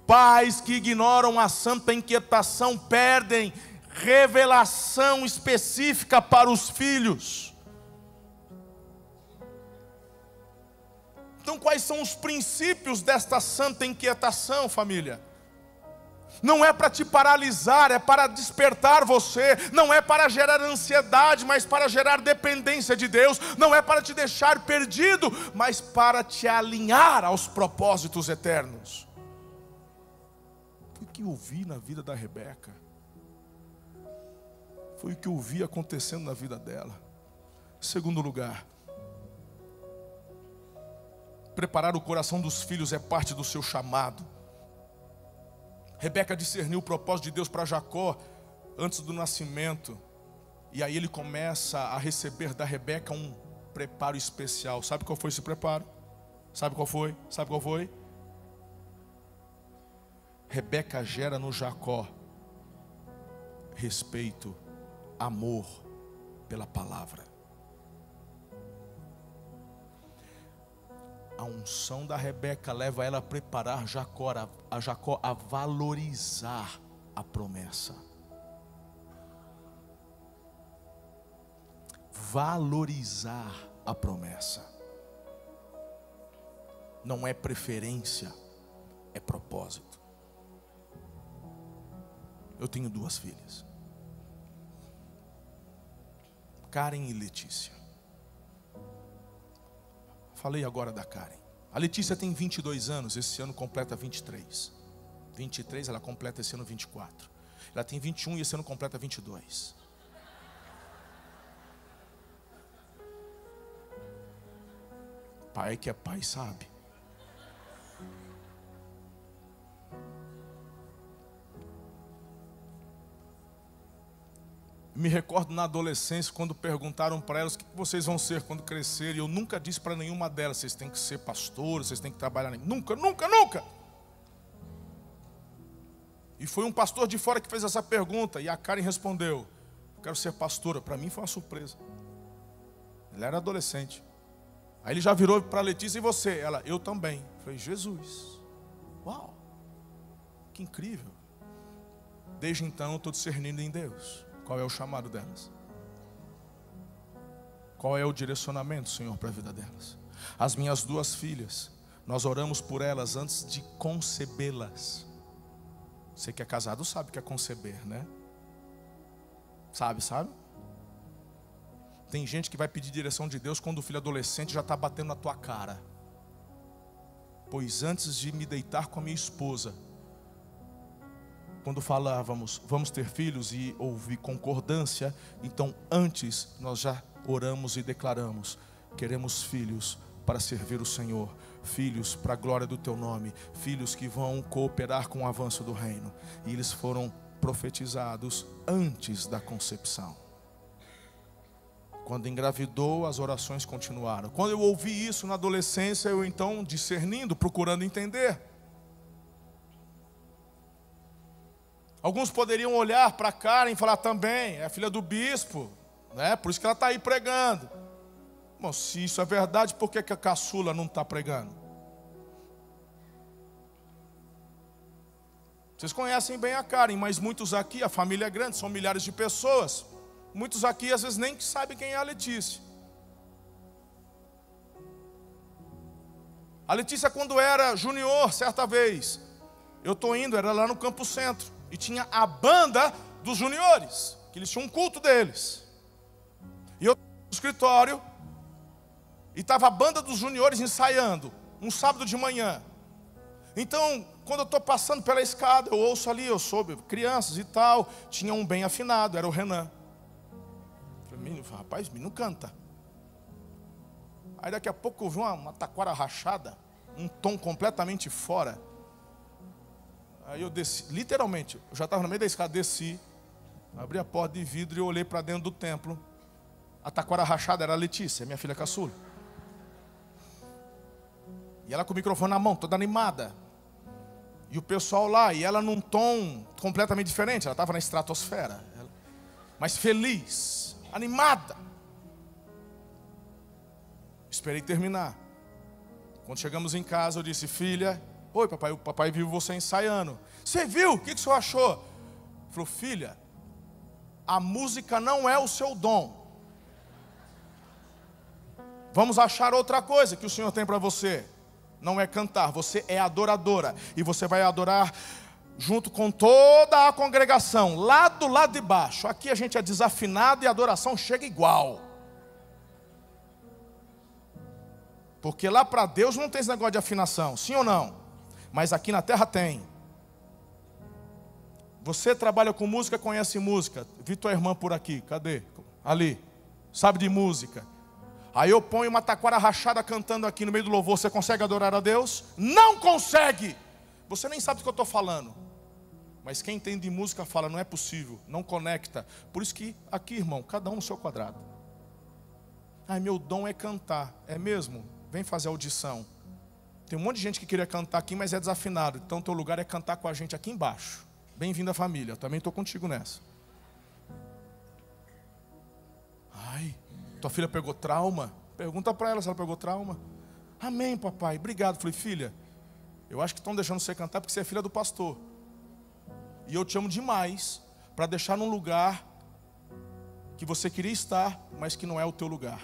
Pais que ignoram a santa inquietação perdem revelação específica para os filhos. Então, quais são os princípios desta santa inquietação, família? Não é para te paralisar, é para despertar você. Não é para gerar ansiedade, mas para gerar dependência de Deus. Não é para te deixar perdido, mas para te alinhar aos propósitos eternos. Foi o que eu vi na vida da Rebeca. Foi o que eu vi acontecendo na vida dela. Segundo lugar, preparar o coração dos filhos é parte do seu chamado. Rebeca discerniu o propósito de Deus para Jacó antes do nascimento. E aí ele começa a receber da Rebeca um preparo especial. Sabe qual foi esse preparo? Sabe qual foi? Sabe qual foi? Rebeca gera no Jacó respeito, amor pela palavra. A unção da Rebeca leva ela a preparar Jacó a valorizar a promessa. Valorizar a promessa. Não é preferência, é propósito. Eu tenho 2 filhas, Karen e Letícia. Falei agora da Karen. A Letícia tem 22 anos, esse ano completa 23. 23, ela completa esse ano 24. Ela tem 21 e esse ano completa 22. Pai que é pai sabe. Me recordo na adolescência, quando perguntaram para elas o que vocês vão ser quando crescerem. Eu nunca disse para nenhuma delas: vocês têm que ser pastores, vocês têm que trabalhar. Nunca, nunca, nunca. E foi um pastor de fora que fez essa pergunta. E a Karen respondeu: eu quero ser pastora. Para mim foi uma surpresa. Ela era adolescente. Aí ele já virou para a Letícia: e você? Ela: eu também. Eu falei: Jesus. Uau, que incrível. Desde então eu estou discernindo em Deus. Qual é o chamado delas? Qual é o direcionamento, Senhor, para a vida delas? As minhas 2 filhas, nós oramos por elas antes de concebê-las. Você que é casado sabe o que é conceber, né? Sabe? Tem gente que vai pedir direção de Deus quando o filho adolescente já está batendo na tua cara. Pois antes de me deitar com a minha esposa, quando falávamos, vamos ter filhos, e houve concordância, então antes nós já oramos e declaramos: queremos filhos para servir o Senhor, filhos para a glória do teu nome, filhos que vão cooperar com o avanço do reino. E eles foram profetizados antes da concepção. Quando engravidou, as orações continuaram. Quando eu ouvi isso na adolescência, eu então discernindo, procurando entender. Alguns poderiam olhar para Karen e falar: também é filha do bispo, né? Por isso que ela está aí pregando. Bom, se isso é verdade, por que a caçula não está pregando? Vocês conhecem bem a Karen, mas muitos aqui, a família é grande, são milhares de pessoas. Muitos aqui às vezes nem sabem quem é a Letícia. A Letícia, quando era junior, certa vez, eu estou indo, era lá no Campo Centro. E tinha a banda dos juniores, que eles tinham um culto deles. E eu estava no escritório, e estava a banda dos juniores ensaiando, um sábado de manhã. Então, quando eu estou passando pela escada, eu ouço ali, eu soube, crianças e tal. Tinha um bem afinado, era o Renan. Eu falei: rapaz, menino canta. Aí daqui a pouco eu vi uma taquara rachada, um tom completamente fora. Aí eu desci, literalmente, eu já estava no meio da escada, desci, abri a porta de vidro e olhei para dentro do templo. A taquara rachada era a Letícia, minha filha caçula. E ela com o microfone na mão, toda animada. E o pessoal lá, e ela num tom completamente diferente, ela estava na estratosfera. Mas feliz, animada. Esperei terminar. Quando chegamos em casa, eu disse: filha, oi papai, o papai viu você ensaiando. Você viu? O que o senhor achou? Ele falou: filha, a música não é o seu dom. Vamos achar outra coisa que o Senhor tem para você. Não é cantar, você é adoradora. E você vai adorar junto com toda a congregação, lá do lado de baixo. Aqui a gente é desafinado e a adoração chega igual. Porque lá para Deus não tem esse negócio de afinação, sim ou não? Mas aqui na terra tem. Você trabalha com música, conhece música. Vi tua irmã por aqui, cadê? Ali, sabe de música. Aí eu ponho uma taquara rachada cantando aqui no meio do louvor. Você consegue adorar a Deus? Não consegue! Você nem sabe do que eu estou falando. Mas quem entende de música fala, não é possível, não conecta. Por isso que aqui, irmão, cada um no seu quadrado. Ai, meu dom é cantar. É mesmo? Vem fazer audição. Tem um monte de gente que queria cantar aqui, mas é desafinado. Então teu lugar é cantar com a gente aqui embaixo. Bem-vindo à família, eu também estou contigo nessa. Ai, tua filha pegou trauma? Pergunta para ela se ela pegou trauma. Amém, papai, obrigado. Falei, filha, eu acho que estão deixando você cantar porque você é filha do pastor. E eu te amo demais para deixar num lugar que você queria estar, mas que não é o teu lugar.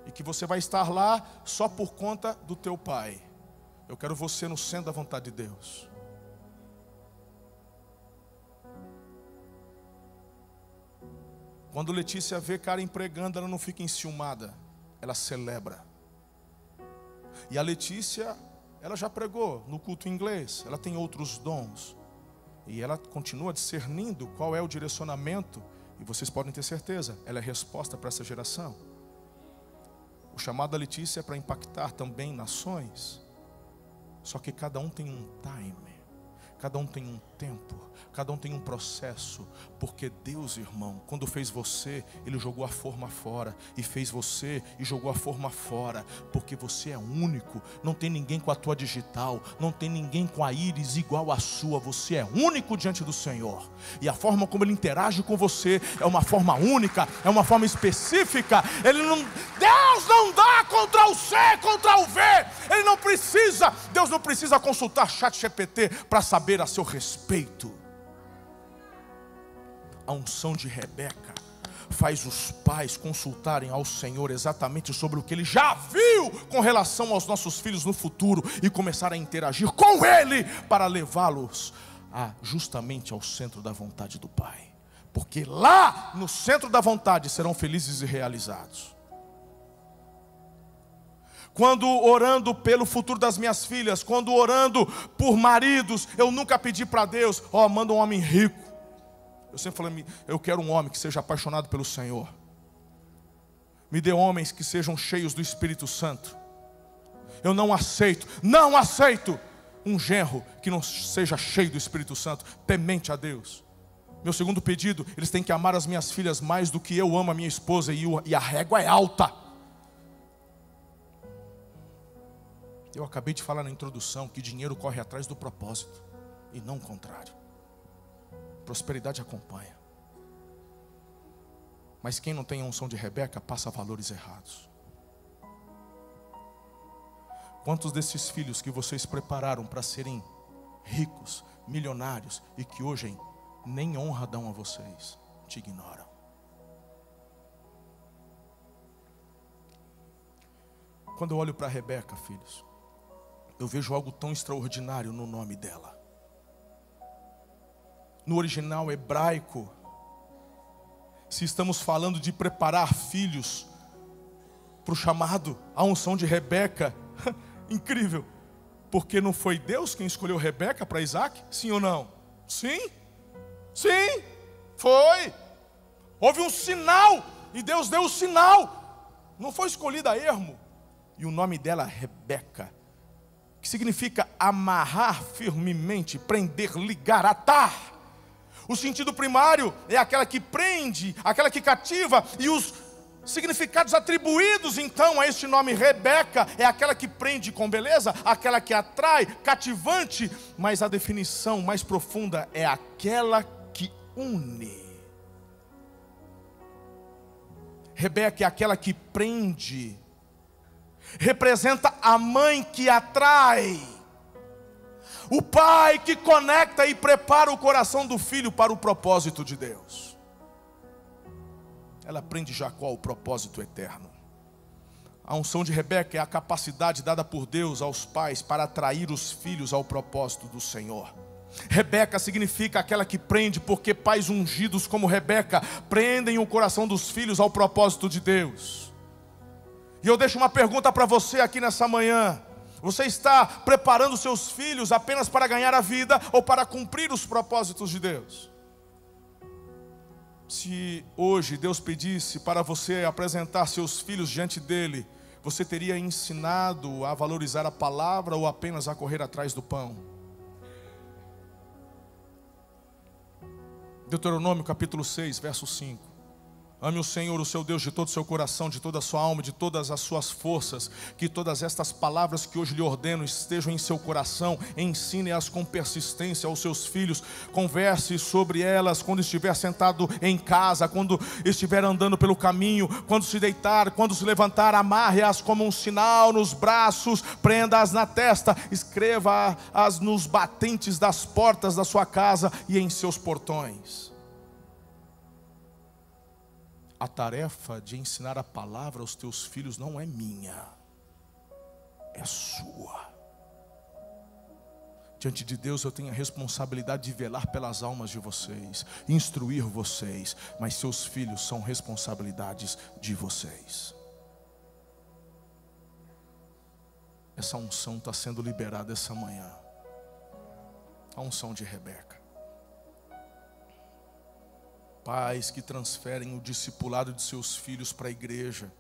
E que você vai estar lá só por conta do teu pai. Eu quero você no centro da vontade de Deus. Quando Letícia vê Karen pregando, ela não fica enciumada, ela celebra. E a Letícia, ela já pregou no culto em inglês, ela tem outros dons. E ela continua discernindo qual é o direcionamento. E vocês podem ter certeza, ela é resposta para essa geração. O chamado da Letícia é para impactar também nações. Só que cada um tem um time, cada um tem um tempo, cada um tem um processo. Porque Deus, irmão, quando fez você, Ele jogou a forma fora. E fez você e jogou a forma fora. Porque você é único. Não tem ninguém com a tua digital. Não tem ninguém com a íris igual à sua. Você é único diante do Senhor. E a forma como Ele interage com você é uma forma única, é uma forma específica. Deus não dá contra o C, contra o V. Ele não precisa. Deus não precisa consultar ChatGPT para saber a seu respeito. A unção de Rebeca faz os pais consultarem ao Senhor exatamente sobre o que Ele já viu com relação aos nossos filhos no futuro e começar a interagir com Ele para levá-los justamente ao centro da vontade do Pai. Porque lá no centro da vontade serão felizes e realizados. Quando orando pelo futuro das minhas filhas, quando orando por maridos, eu nunca pedi para Deus, manda um homem rico. Eu sempre falei, eu quero um homem que seja apaixonado pelo Senhor. Me dê homens que sejam cheios do Espírito Santo. Eu não aceito um genro que não seja cheio do Espírito Santo, temente a Deus. Meu segundo pedido, eles têm que amar as minhas filhas mais do que eu amo a minha esposa, e a régua é alta. Eu acabei de falar na introdução que dinheiro corre atrás do propósito e não o contrário. Prosperidade acompanha. Mas quem não tem a unção de Rebeca passa valores errados. Quantos desses filhos que vocês prepararam para serem ricos, milionários, e que hoje nem honra dão a vocês, te ignoram? Quando eu olho para Rebeca, filhos, eu vejo algo tão extraordinário no nome dela. No original hebraico, se estamos falando de preparar filhos para o chamado, a unção de Rebeca, incrível, porque não foi Deus quem escolheu Rebeca para Isaac? Sim ou não? Sim, foi. Houve um sinal, e Deus deu o sinal. Não foi escolhida a ermo. E o nome dela é Rebeca, que significa amarrar firmemente, prender, ligar, atar. O sentido primário é aquela que prende, aquela que cativa. E os significados atribuídos então a este nome Rebeca é aquela que prende com beleza, aquela que atrai, cativante. Mas a definição mais profunda é aquela que une. Rebeca é aquela que prende, representa a mãe que atrai, o pai que conecta e prepara o coração do filho para o propósito de Deus. Ela prende Jacó ao propósito eterno. A unção de Rebeca é a capacidade dada por Deus aos pais para atrair os filhos ao propósito do Senhor. Rebeca significa aquela que prende, porque pais ungidos como Rebeca prendem o coração dos filhos ao propósito de Deus. E eu deixo uma pergunta para você aqui nessa manhã. Você está preparando seus filhos apenas para ganhar a vida ou para cumprir os propósitos de Deus? Se hoje Deus pedisse para você apresentar seus filhos diante dele, você teria ensinado a valorizar a palavra ou apenas a correr atrás do pão? Deuteronômio capítulo 6, verso 5. Ame o Senhor, o seu Deus, de todo o seu coração, de toda a sua alma, de todas as suas forças. Que todas estas palavras que hoje lhe ordeno estejam em seu coração. Ensine-as com persistência aos seus filhos. Converse sobre elas quando estiver sentado em casa, quando estiver andando pelo caminho, quando se deitar, quando se levantar. Amarre-as como um sinal nos braços, prenda-as na testa, escreva-as nos batentes das portas da sua casa e em seus portões. A tarefa de ensinar a palavra aos teus filhos não é minha, é sua. Diante de Deus eu tenho a responsabilidade de velar pelas almas de vocês, instruir vocês, mas seus filhos são responsabilidades de vocês. Essa unção está sendo liberada essa manhã, a unção de Rebeca. Pais que transferem o discipulado de seus filhos para a igreja,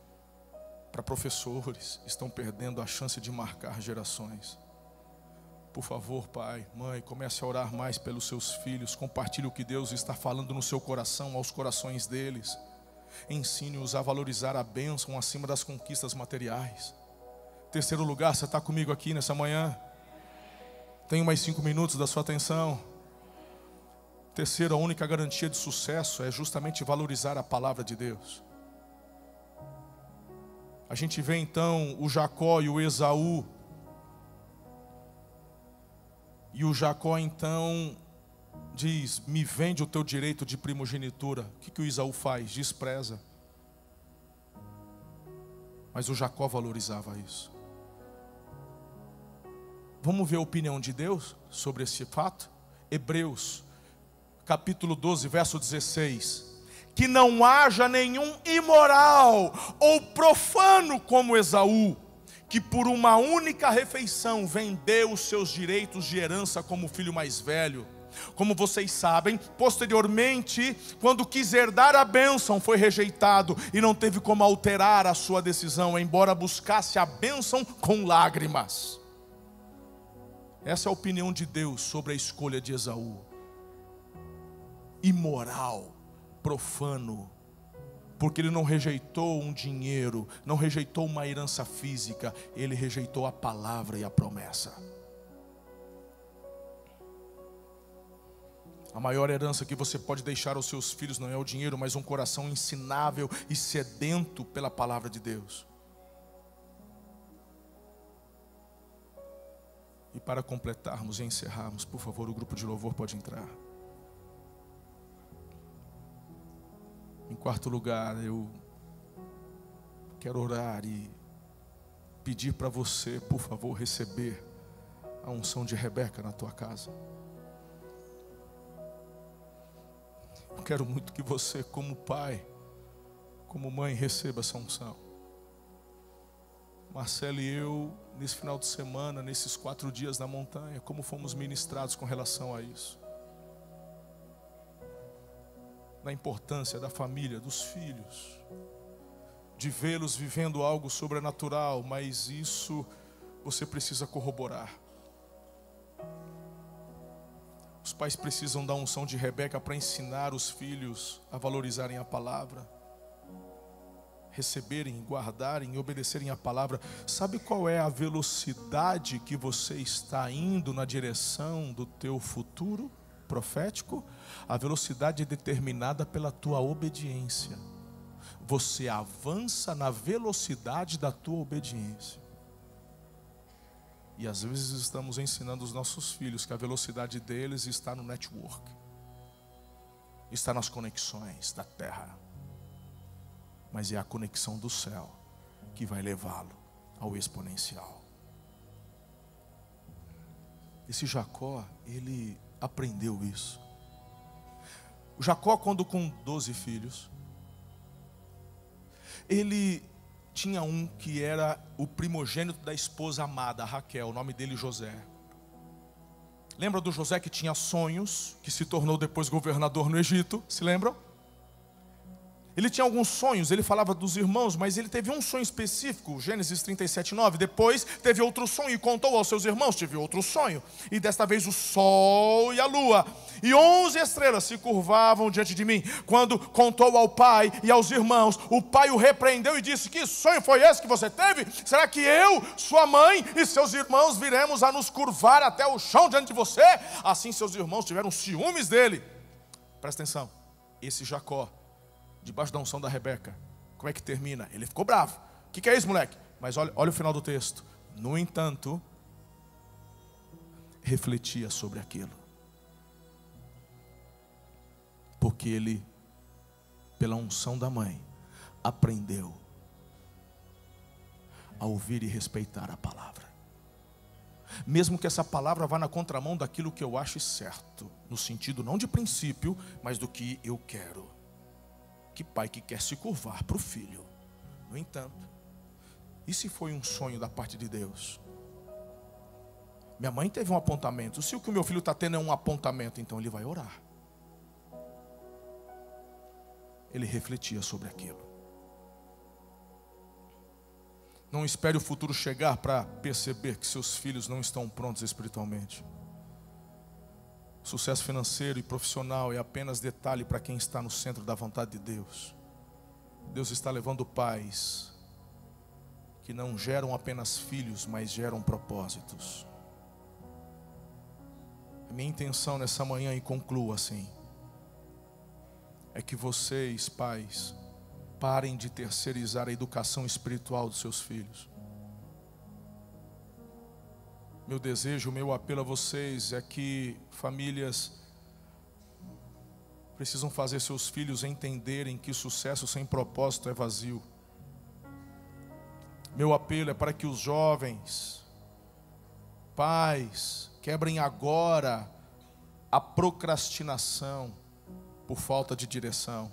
para professores, estão perdendo a chance de marcar gerações. Por favor, pai, mãe, comece a orar mais pelos seus filhos. Compartilhe o que Deus está falando no seu coração, aos corações deles. Ensine-os a valorizar a bênção acima das conquistas materiais. Terceiro lugar, você está comigo aqui nessa manhã? Tenho mais 5 minutos da sua atenção. Terceiro, a única garantia de sucesso é justamente valorizar a palavra de Deus. A gente vê então o Jacó e o Esaú. E o Jacó então diz: me vende o teu direito de primogenitura. O que o Esaú faz? Despreza. Mas o Jacó valorizava isso. Vamos ver a opinião de Deus sobre esse fato? Hebreus capítulo 12, verso 16. Que não haja nenhum imoral ou profano como Esaú, que por uma única refeição vendeu os seus direitos de herança como filho mais velho. Como vocês sabem, posteriormente, quando quis herdar a bênção, foi rejeitado e não teve como alterar a sua decisão, embora buscasse a bênção com lágrimas. Essa é a opinião de Deus sobre a escolha de Esaú. Imoral, profano, porque ele não rejeitou um dinheiro, não rejeitou uma herança física, ele rejeitou a palavra e a promessa. A maior herança que você pode deixar aos seus filhos não é o dinheiro, mas um coração ensinável e sedento pela palavra de Deus. E para completarmos e encerrarmos, por favor, o grupo de louvor pode entrar. Em quarto lugar, eu quero orar e pedir para você, por favor, receber a unção de Rebeca na tua casa. Eu quero muito que você, como pai, como mãe, receba essa unção. Marcelo e eu, nesse final de semana, nesses 4 dias na montanha, como fomos ministrados com relação a isso. Na importância da família, dos filhos, de vê-los vivendo algo sobrenatural, mas isso você precisa corroborar. Os pais precisam da unção de Rebeca para ensinar os filhos a valorizarem a palavra, receberem, guardarem e obedecerem a palavra. Sabe qual é a velocidade que você está indo na direção do teu futuro profético? A velocidade é determinada pela tua obediência. Você avança na velocidade da tua obediência. E às vezes estamos ensinando os nossos filhos que a velocidade deles está no network, está nas conexões da terra, mas é a conexão do céu que vai levá-lo ao exponencial. Esse Jacó, ele aprendeu isso. Jacó, quando com 12 filhos, ele tinha um que era o primogênito da esposa amada, Raquel, o nome dele José. Lembra do José que tinha sonhos, que se tornou depois governador no Egito? Se lembram? Ele tinha alguns sonhos, ele falava dos irmãos, mas ele teve um sonho específico, Gênesis 37:9. Depois teve outro sonho e contou aos seus irmãos, tive outro sonho. E desta vez o sol e a lua e 11 estrelas se curvavam diante de mim. Quando contou ao pai e aos irmãos, o pai o repreendeu e disse: que sonho foi esse que você teve? Será que eu, sua mãe e seus irmãos viremos a nos curvar até o chão diante de você? Assim seus irmãos tiveram ciúmes dele. Presta atenção, esse Jacó, debaixo da unção da Rebeca, como é que termina? Ele ficou bravo. O que é isso, moleque? Mas olha o final do texto. No entanto, refletia sobre aquilo, porque ele, pela unção da mãe, aprendeu a ouvir e respeitar a palavra, mesmo que essa palavra vá na contramão daquilo que eu acho certo, no sentido não de princípio, mas do que eu quero. Que pai que quer se curvar para o filho? No entanto, e se foi um sonho da parte de Deus? Minha mãe teve um apontamento. Se o que o meu filho está tendo é um apontamento, então ele vai orar. Ele refletia sobre aquilo. Não espere o futuro chegar para perceber que seus filhos não estão prontos espiritualmente. Sucesso financeiro e profissional é apenas detalhe para quem está no centro da vontade de Deus. Deus está levando pais que não geram apenas filhos, mas geram propósitos. A minha intenção nessa manhã, e concluo assim, é que vocês, pais, parem de terceirizar a educação espiritual dos seus filhos. Meu desejo, o meu apelo a vocês é que famílias precisam fazer seus filhos entenderem que sucesso sem propósito é vazio. Meu apelo é para que os jovens, pais, quebrem agora a procrastinação por falta de direção.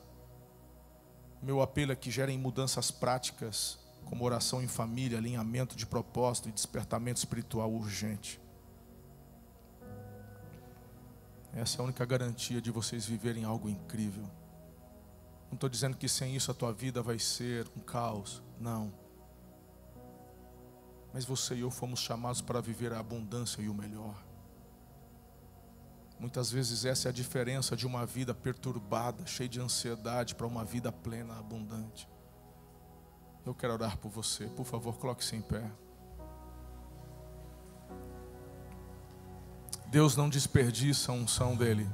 Meu apelo é que gerem mudanças práticas, como oração em família, alinhamento de propósito e despertamento espiritual urgente. Essa é a única garantia de vocês viverem algo incrível. Não estou dizendo que sem isso a tua vida vai ser um caos, não. Mas você e eu fomos chamados para viver a abundância e o melhor. Muitas vezes essa é a diferença de uma vida perturbada, cheia de ansiedade, para uma vida plena, abundante. Eu quero orar por você. Por favor, coloque-se em pé. Deus não desperdiça a unção dele.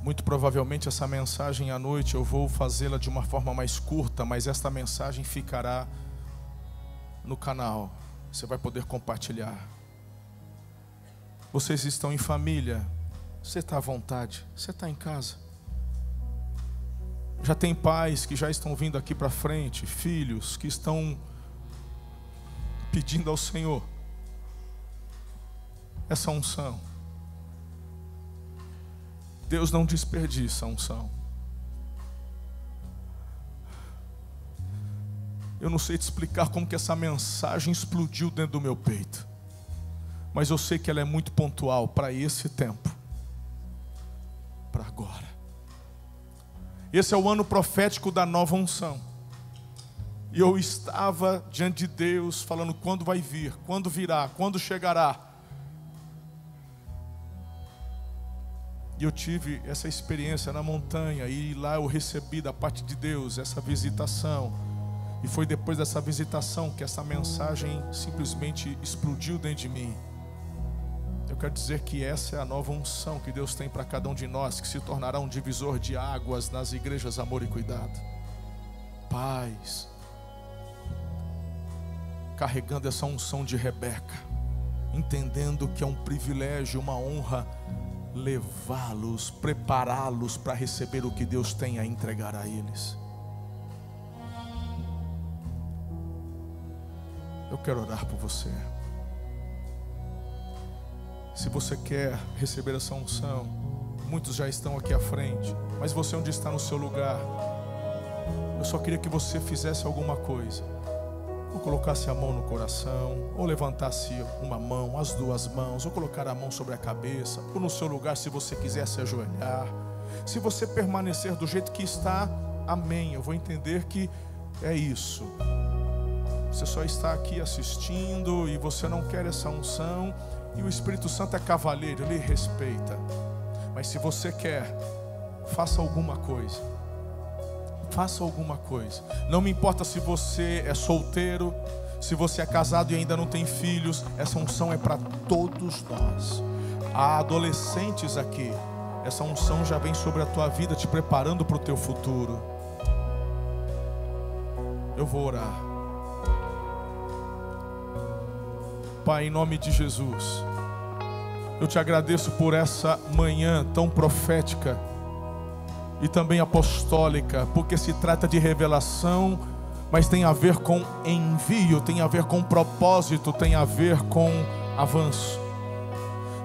Muito provavelmente essa mensagem à noite eu vou fazê-la de uma forma mais curta, mas esta mensagem ficará no canal. Você vai poder compartilhar. Vocês estão em família, você está à vontade, você está em casa. Já tem pais que já estão vindo aqui para frente, filhos que estão pedindo ao Senhor essa unção. Deus não desperdiça a unção. Eu não sei te explicar como que essa mensagem explodiu dentro do meu peito, mas eu sei que ela é muito pontual para esse tempo, para agora. Esse é o ano profético da nova unção. E eu estava diante de Deus falando quando vai vir, quando virá, quando chegará. E eu tive essa experiência na montanha, e lá eu recebi da parte de Deus essa visitação. E foi depois dessa visitação que essa mensagem simplesmente explodiu dentro de mim. Eu quero dizer que essa é a nova unção que Deus tem para cada um de nós, que se tornará um divisor de águas nas igrejas Amor e Cuidado. Pais, carregando essa unção de Rebeca, entendendo que é um privilégio, uma honra levá-los, prepará-los para receber o que Deus tem a entregar a eles. Eu quero orar por você. Se você quer receber essa unção, muitos já estão aqui à frente, mas você onde está no seu lugar, Eu só queria que você fizesse alguma coisa. Ou colocasse a mão no coração, ou levantasse uma mão, as duas mãos, ou colocar a mão sobre a cabeça, ou no seu lugar, se você quiser se ajoelhar. Se você permanecer do jeito que está, amém. Eu vou entender que é isso. Você só está aqui assistindo e você não quer essa unção, e o Espírito Santo é cavalheiro, ele respeita. Mas se você quer, faça alguma coisa. Faça alguma coisa. Não me importa se você é solteiro, se você é casado e ainda não tem filhos. Essa unção é para todos nós. Há adolescentes aqui. Essa unção já vem sobre a tua vida, te preparando para o teu futuro. Eu vou orar. Pai, em nome de Jesus, eu te agradeço por essa manhã tão profética e também apostólica, porque se trata de revelação, mas tem a ver com envio, tem a ver com propósito, tem a ver com avanço.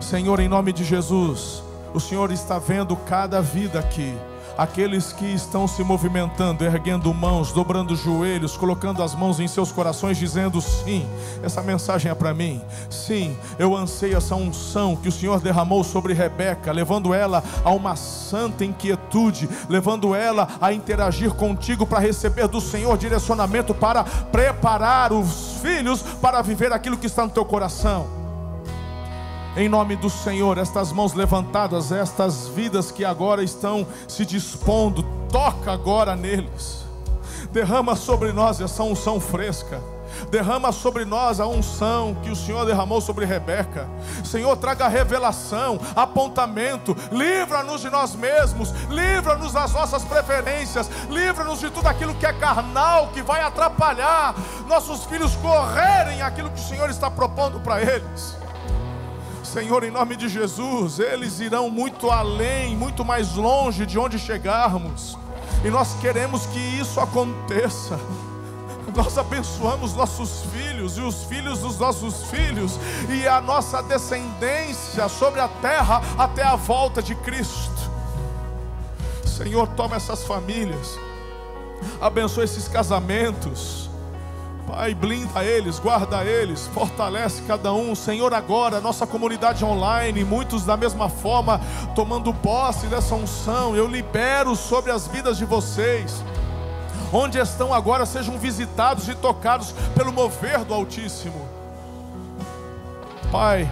Senhor, em nome de Jesus, o Senhor está vendo cada vida aqui. Aqueles que estão se movimentando, erguendo mãos, dobrando joelhos, colocando as mãos em seus corações, dizendo: sim, essa mensagem é para mim. Sim, eu anseio essa unção que o Senhor derramou sobre Rebeca, levando ela a uma santa inquietude, levando ela a interagir contigo para receber do Senhor direcionamento para preparar os filhos para viver aquilo que está no teu coração. Em nome do Senhor, estas mãos levantadas, estas vidas que agora estão se dispondo, toca agora neles. Derrama sobre nós essa unção fresca. Derrama sobre nós a unção que o Senhor derramou sobre Rebeca. Senhor, traga revelação, apontamento. Livra-nos de nós mesmos. Livra-nos das nossas preferências. Livra-nos de tudo aquilo que é carnal, que vai atrapalhar nossos filhos correrem aquilo que o Senhor está propondo para eles. Senhor, em nome de Jesus, eles irão muito além, muito mais longe de onde chegarmos. E nós queremos que isso aconteça. Nós abençoamos nossos filhos e os filhos dos nossos filhos e a nossa descendência sobre a terra até a volta de Cristo. Senhor, toma essas famílias, abençoa esses casamentos. Pai, blinda eles, guarda eles, fortalece cada um. Senhor, agora, nossa comunidade online, muitos da mesma forma, tomando posse dessa unção, eu libero sobre as vidas de vocês. Onde estão agora, sejam visitados e tocados pelo mover do Altíssimo. Pai,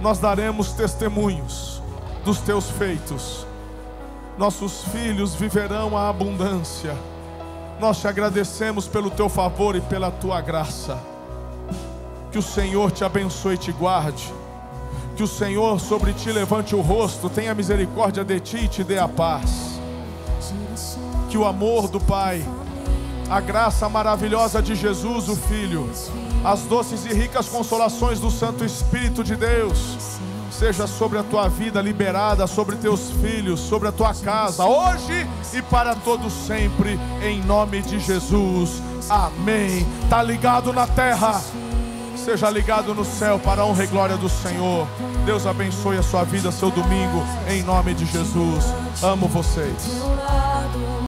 nós daremos testemunhos dos teus feitos. Nossos filhos viverão a abundância. Nós te agradecemos pelo teu favor e pela tua graça. Que o Senhor te abençoe e te guarde. Que o Senhor sobre ti levante o rosto, tenha misericórdia de ti e te dê a paz. Que o amor do Pai, a graça maravilhosa de Jesus, o Filho, as doces e ricas consolações do Santo Espírito de Deus, seja sobre a tua vida liberada, sobre teus filhos, sobre a tua casa, hoje e para todo sempre, em nome de Jesus, amém. Está ligado na terra, seja ligado no céu, para a honra e glória do Senhor. Deus abençoe a sua vida, seu domingo, em nome de Jesus. Amo vocês.